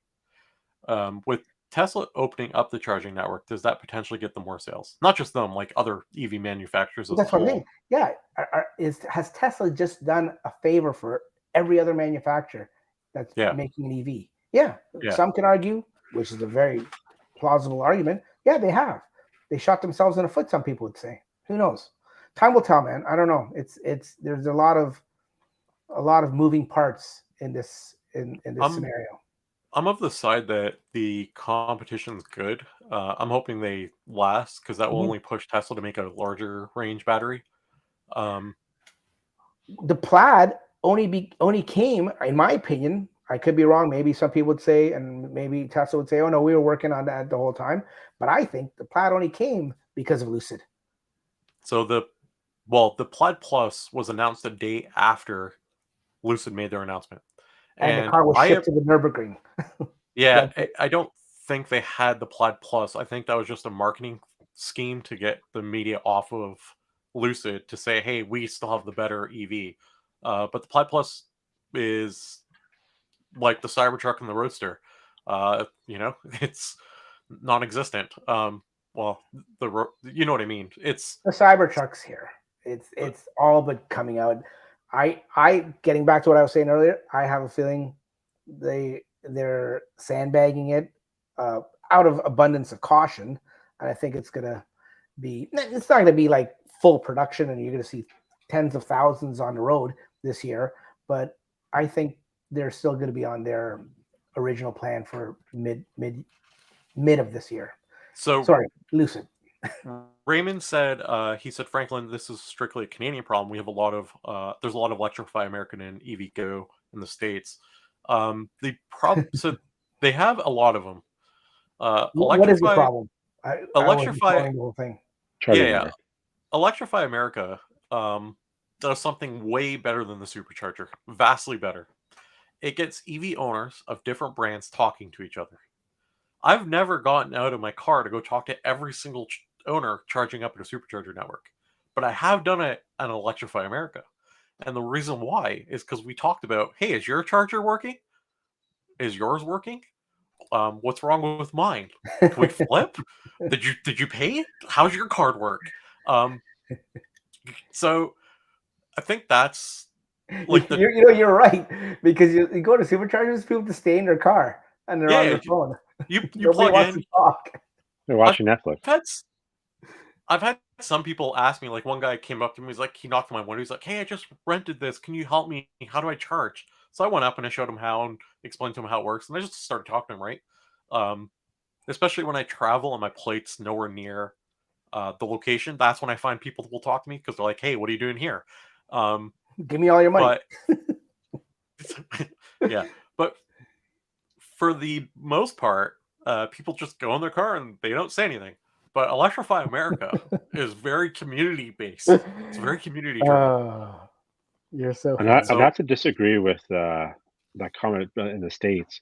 With Tesla opening up the charging network, does that potentially get them more sales? Not just them, like other EV manufacturers as a That's what I'm saying. whole. Yeah, has Tesla just done a favor for every other manufacturer that's Yeah, making an EV? Yeah, yeah. some can argue, which is a very plausible argument. Yeah, they have. They shot themselves in the foot. Some people would say. Who knows? Time will tell, man. I don't know. It's there's a lot of moving parts in this I'm scenario. I'm of the side that the competition's good. I'm hoping they last because that will Mhm. only push Tesla to make a larger range battery. Um, The plaid only came, in my opinion. I could be wrong. Maybe some people would say, and maybe Tesla would say, "Oh no, we were working on that the whole time." But I think the plaid only came because of Lucid, so the Plaid Plus was announced a day after Lucid made their announcement, and the and car was I shipped have to the Nurburgring. yeah, That's it. I don't think they had the Plaid Plus. I think that was just a marketing scheme to get the media off of Lucid to say, "Hey, we still have the better EV." But the Plaid Plus is like the Cybertruck and the Roadster. It's non-existent. Well, you know what I mean. It's The Cybertruck's here. It's all but coming out. I getting back to what I was saying earlier. I have a feeling they're sandbagging it uh, out of abundance of caution, and I think it's gonna be. It's not going to be like full production, and you're going to see tens of thousands on the road this year. But I think they're still going to be on their original plan for mid of this year. so Sorry, Lucid. Raymond said, he said, Franklin, this is strictly a Canadian problem. We have a lot of, there's a lot of Electrify American and EV Go in the States. So they have a lot of them. What is the problem? I wasn't Electrify, following the whole thing. yeah, Charging yeah. network. Electrify America, does something way better than the supercharger, vastly better. It gets EV owners of different brands talking to each other. I've never gotten out of my car to go talk to every single owner charging up at a supercharger network, but I have done it on Electrify America. And the reason why is because we talked about, hey, is your charger working? Is yours working? What's wrong with mine? Can we flip? Did you pay? How's your card work? Um, so I think that's like the You're right because you go to superchargers, people to stay in their car and they're on yeah. their phone. You Nobody plug wants to in. talk. They're I've watching Netflix. had I've had some people ask me, like one guy came up to me, he's like, he knocked on my window, he's like, "Hey, I just rented this. Can you help me? How do I charge?" So I went up and I showed him how and explained to him how it works, and I just started talking to him, right? Um, Especially when I travel and my plate's nowhere near the location, that's when I find people that will talk to me because they're like, "Hey, what are you doing here?" Um, Give me all your money. but yeah, but for the most part, people just go in their car and they don't say anything. But Electrify America is very community based. It's very community driven. Oh, you're so And I'd So have to disagree with that comment in the states.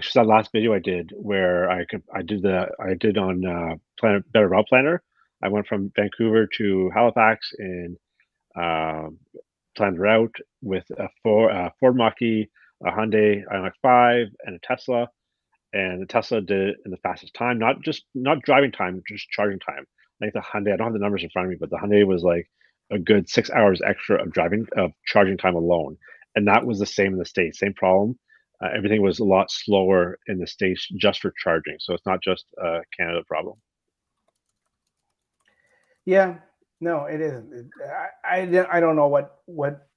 Just that last video I did where I did on Planet Better Route Planner. I went from Vancouver to Halifax in um, planned route with a Ford Mach-E, a Hyundai Ioniq 5, and a Tesla. And the Tesla did it in the fastest time, not driving time, just charging time. I think the Hyundai, I don't have the numbers in front of me, but the Hyundai was like a good 6 hours extra of charging time alone. And that was the same in the States, same problem. everything was a lot slower in the States just for charging. So it's not just a Canada problem. Yeah, no, it isn't. I don't know what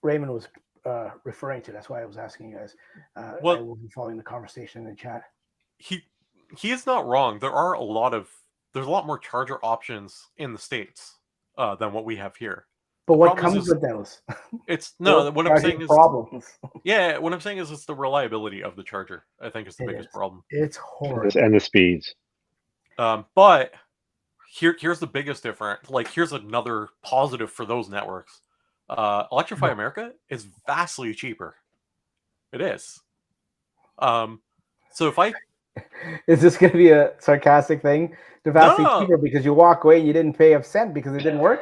Raymond was referring to. That's why I was asking you guys. I Well, will be following the conversation in the chat. he he is not wrong. There's a lot more charger options in the States than what we have here. But The what problem comes is with those? it's Or no. What I'm saying charging is, problems. yeah, what I'm saying is it's the reliability of the charger. I think is the It biggest is. problem. It's horrible. And the speeds. But here's the biggest difference. Like here's another positive for those networks. Electrify America is vastly cheaper. It is. So if I Is this going to be a sarcastic thing? The vastly no, cheaper because you walk away and you didn't pay a cent because it didn't work?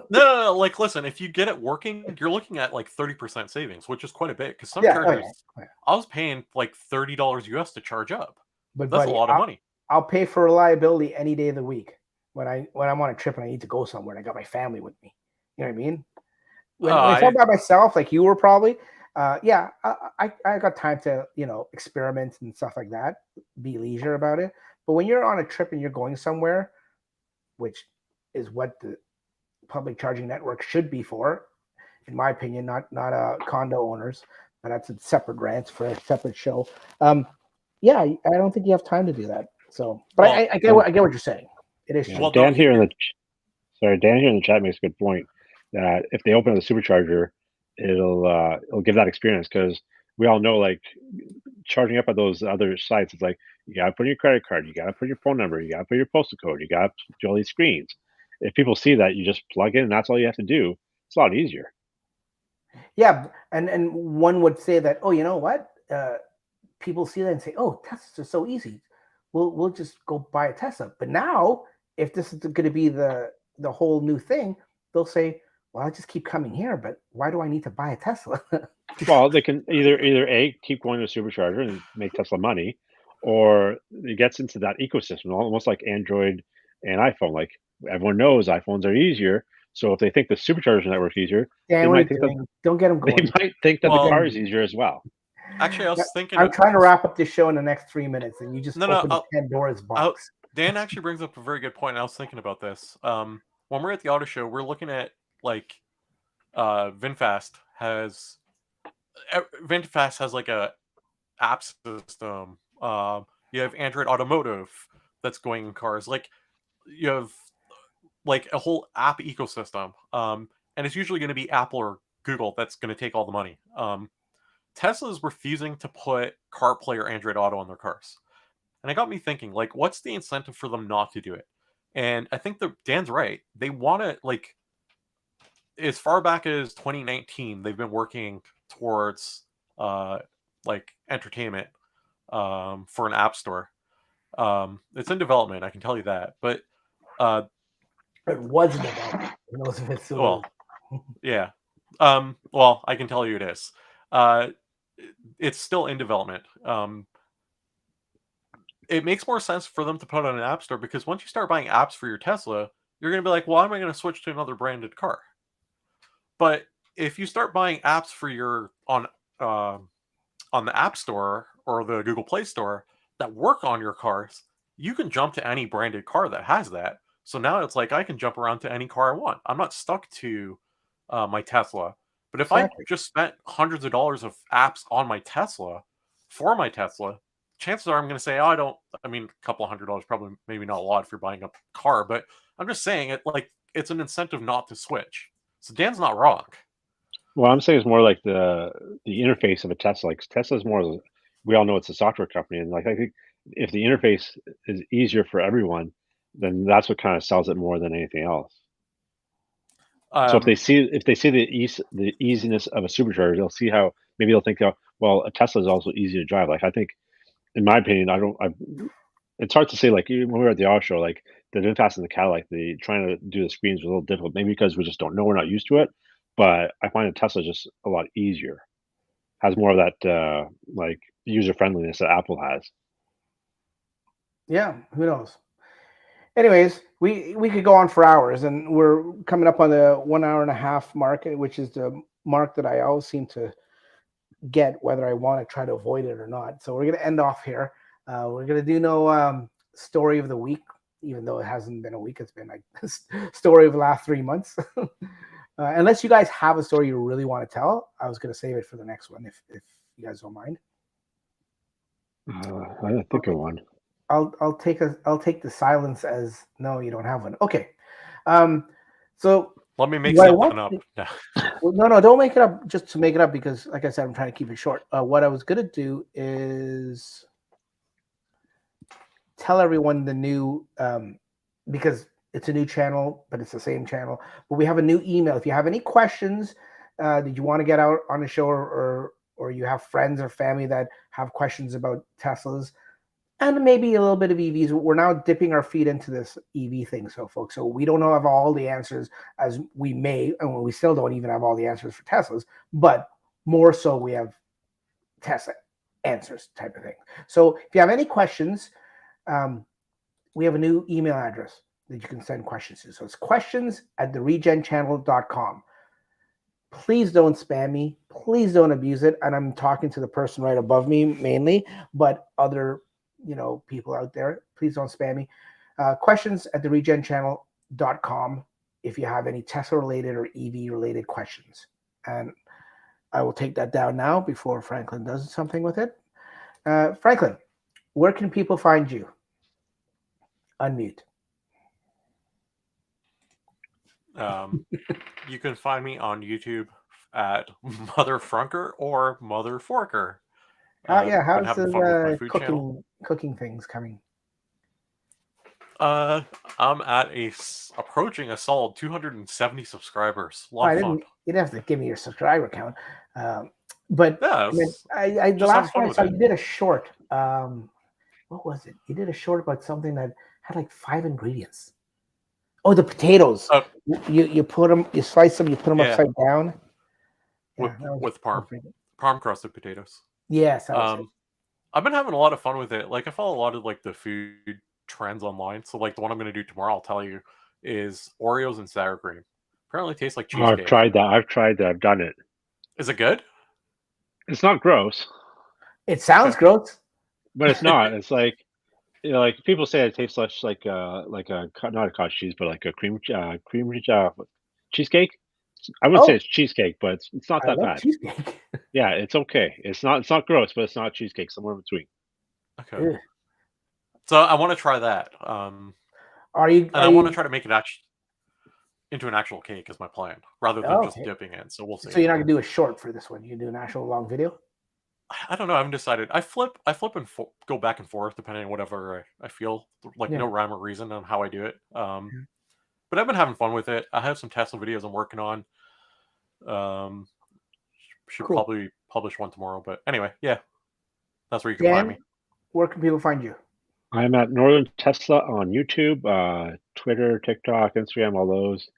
no, like listen, if you get it working, you're looking at like 30% savings, which is quite a bit. Because some Yeah, chargers, okay. I was paying like $30 US to charge up. But That's buddy, a lot of money. I'll pay for reliability any day of the week when I'm on a trip and I need to go somewhere and I got my family with me. You know what I mean? When if I'm by myself, like you were probably, yeah, I got time to experiment and stuff like that, be leisure about it. But when you're on a trip and you're going somewhere, which is what the public charging network should be for, in my opinion, not condo owners, but that's a separate rant for a separate show. Yeah, I don't think you have time to do that. So, but Well, I get what you're saying. It is. Yeah, Well, Dan here in the chat makes a good point that if they open the supercharger, it'll give that experience because we all know like charging up at those other sites, it's like you gotta put in your credit card, you gotta put your phone number, you gotta put your postal code, you gotta do all these screens. If people see that, you just plug in and that's all you have to do. It's a lot easier. Yeah, and one would say that, oh, you know what? People see that and say, oh, Tesla's are so easy. We'll just go buy a Tesla. But now, if this is going to be the whole new thing, they'll say, well, I just keep coming here, but why do I need to buy a Tesla? Well, they can either A, keep going to a supercharger and make Tesla money, or it gets into that ecosystem, almost like Android and iPhone. Like everyone knows iPhones are easier. So if they think the supercharger network is easier, Dan, they what are you might think that doing? Don't get them they going. might think that the Well- car is easier as well. actually, I was thinking. I'm trying to wrap up this show in the next 3 minutes, and you just No, opened Pandora's box. Dan actually brings up a very good point. I was thinking about this. When we're at the auto show, we're looking at like VinFast has like a app system. You have Android Automotive that's going in cars. Like you have like a whole app ecosystem. And it's usually going to be Apple or Google that's going to take all the money. Tesla's refusing to put CarPlay or Android Auto on their cars. And it got me thinking, like, what's the incentive for them not to do it? And I think that Dan's right. They want to, like, as far back as 2019, they've been working towards, like, entertainment for an app store. It's in development, I can tell you that. But It was in development. Who knows if it's still well, yeah. Well, I can tell you it is. It's still in development. It makes more sense for them to put on an app store because once you start buying apps for your Tesla, you're going to be like, well, why am I going to switch to another branded car? But if you start buying apps for your on the App Store or the Google Play Store that work on your cars, you can jump to any branded car that has that. So now it's like I can jump around to any car I want. I'm not stuck to my Tesla. But if Exactly. I just spent hundreds of dollars of apps on my Tesla for my Tesla, chances are I'm going to say, oh, I mean, a couple $100, probably maybe not a lot if you're buying a car, but I'm just saying it like it's an incentive not to switch. So Dan's not wrong. Well, I'm saying it's more like the interface of a Tesla. Like Tesla's more, we all know it's a software company, and like I think if the interface is easier for everyone, then that's what kind of sells it more than anything else. So if they see the easiness of a supercharger, they'll see how maybe they'll think, oh, well, a Tesla is also easy to drive. Like I think, in my opinion, it's hard to say. Like when we were at the auto show, like the VinFast and the Cadillac, the trying to do the screens was a little difficult, maybe because we just don't know, we're not used to it. But I find a Tesla just a lot easier, has more of that like user friendliness that Apple has. Yeah, who knows? Anyways, we could go on for hours, and we're coming up on the 1 hour and a half mark, which is the mark that I always seem to get whether I want to try to avoid it or not. So we're going to end off here. We're going to do no story of the week, even though it hasn't been a week. It's been like story of the last 3 months. Unless you guys have a story you really want to tell, I was going to save it for the next one if you guys don't mind. I don't think of one. I'll take the silence as no, you don't have one. Okay. So let me make what I something want up. well, no, don't make it up just to make it up because, like I said, I'm trying to keep it short. What I was going to do is tell everyone the new, because it's a new channel, but it's the same channel. But we have a new email. If you have any questions that you want to get out on the show, or you have friends or family that have questions about Teslas and maybe a little bit of EVs, we're now dipping our feet into this EV thing. So, folks, so we don't have all the answers as we may, and we still don't even have all the answers for Teslas, but more so we have Tesla answers type of thing. So if you have any questions, we have a new email address that you can send questions to. So it's questions@theregenchannel.com. Please don't spam me. Please don't abuse it. And I'm talking to the person right above me mainly, but other people out there, please don't spam me. Questions@theregenchannel.com if you have any Tesla related or EV related questions. And I will take that down now before Franklin does something with it. Franklin, where can people find you? Unmute. You can find me on YouTube at Mother Frunker or Mother Forker. How's been having fun with my food cooking things coming? I'm at approaching a solid 270 subscribers. A lot of fun. You didn't have to give me your subscriber count, but yeah, the last time I saw you did a short. What was it? You did a short about something that had like 5 ingredients. Oh, the potatoes. You put them, you slice them, you put them upside down. With parm crusted potatoes. Yes, that was it. I've been having a lot of fun with it. Like I follow a lot of like the food trends online. So like the one I'm going to do tomorrow, I'll tell you, is Oreos and sour cream. Apparently tastes like cheesecake. I've tried that. I've done it. Is it good? It's not gross. It sounds gross, but it's not. It's like like people say it tastes like a not a cottage cheese, but like a cream cheesecake. I wouldn't say it's cheesecake, but it's not that bad. Cheesecake. Yeah, it's okay. It's not gross, but it's not cheesecake. Somewhere in between. Okay. So I want to try that. I want to try to make it into an actual cake is my plan, rather than just dipping in. So we'll see. So you're not gonna do a short for this one. You can do an actual long video. I don't know. I haven't decided. I flip and go back and forth depending on whatever I feel. Like no rhyme or reason on how I do it. But I've been having fun with it. I have some Tesla videos I'm working on. Should probably publish one tomorrow. But anyway, yeah, that's where you can find me. Where can people find you? I'm at Northern Tesla on YouTube, Twitter, TikTok, Instagram, all those.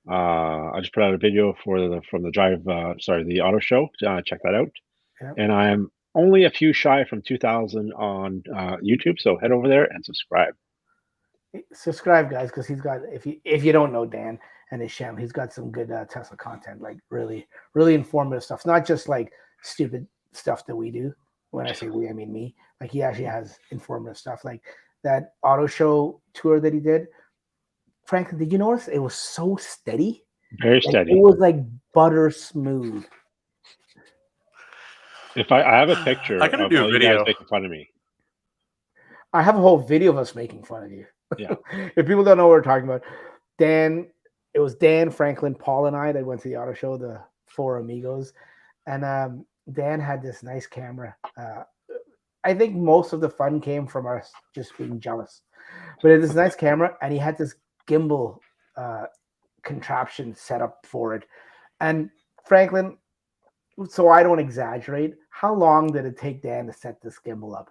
I just put out a video from the auto show. Check that out. Yep. And I'm only a few shy from 2,000 on YouTube, so head over there and subscribe. Subscribe, guys, because he's got. If you don't know Dan and his channel, he's got some good Tesla content, like really, really informative stuff. It's not just like stupid stuff that we do. When I say we, I mean me. Like he actually has informative stuff, like that auto show tour that he did. Franklin, did you notice it was so steady? Very steady. It was like butter smooth. If I have a picture I gotta do a video. You guys making fun of me. I have a whole video of us making fun of you. Yeah. If people don't know what we're talking about, it was Dan, Franklin, Paul, and I that went to the auto show, the 4 amigos, and Dan had this nice camera. I think most of the fun came from us just being jealous, but it was this nice camera, and he had this gimbal contraption set up for it. And Franklin, so I don't exaggerate, how long did it take Dan to set this gimbal up?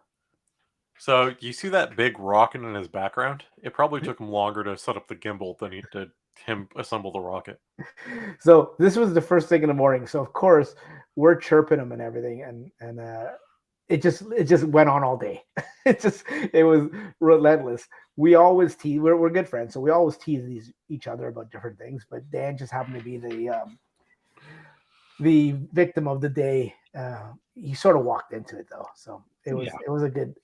So you see that big rocket in his background? It probably took him longer to set up the gimbal than he did him assemble the rocket. So this was the first thing in the morning. So of course we're chirping him and everything, and it just went on all day. It was relentless. We always tease. We're good friends, so we always tease each other about different things. But Dan just happened to be the victim of the day he sort of walked into it though, so it was Yeah.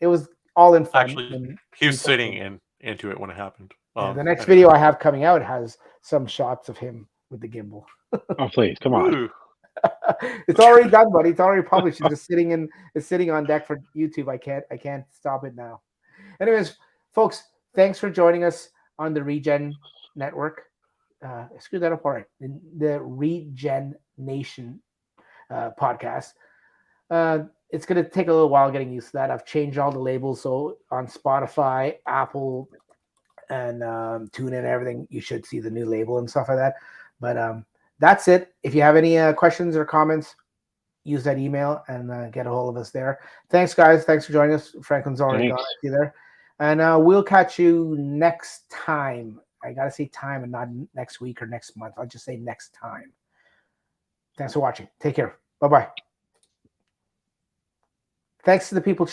it was all in fun. Actually, and he was me sitting posting. into it when it happened. Yeah, the next Anyway. video I have coming out has some shots of him with the gimbal. Oh, please, come on. Ooh. It's already done, buddy. It's already published. It's just it's sitting on deck for YouTube. I can't stop it now. Anyways, folks, thanks for joining us on the Regen Network. Screw that up, all right. The Regen Nation podcast. It's going to take a little while getting used to that. I've changed all the labels, so on Spotify, Apple, and TuneIn and everything, you should see the new label and stuff like that. But that's it. If you have any questions or comments, use that email and get a hold of us there. Thanks, guys. Thanks for joining us. Franklin's already gone. I see there. And we'll catch you next time. I got to say time and not next week or next month. I'll just say next time. Thanks for watching. Take care. Bye-bye. Thanks to the people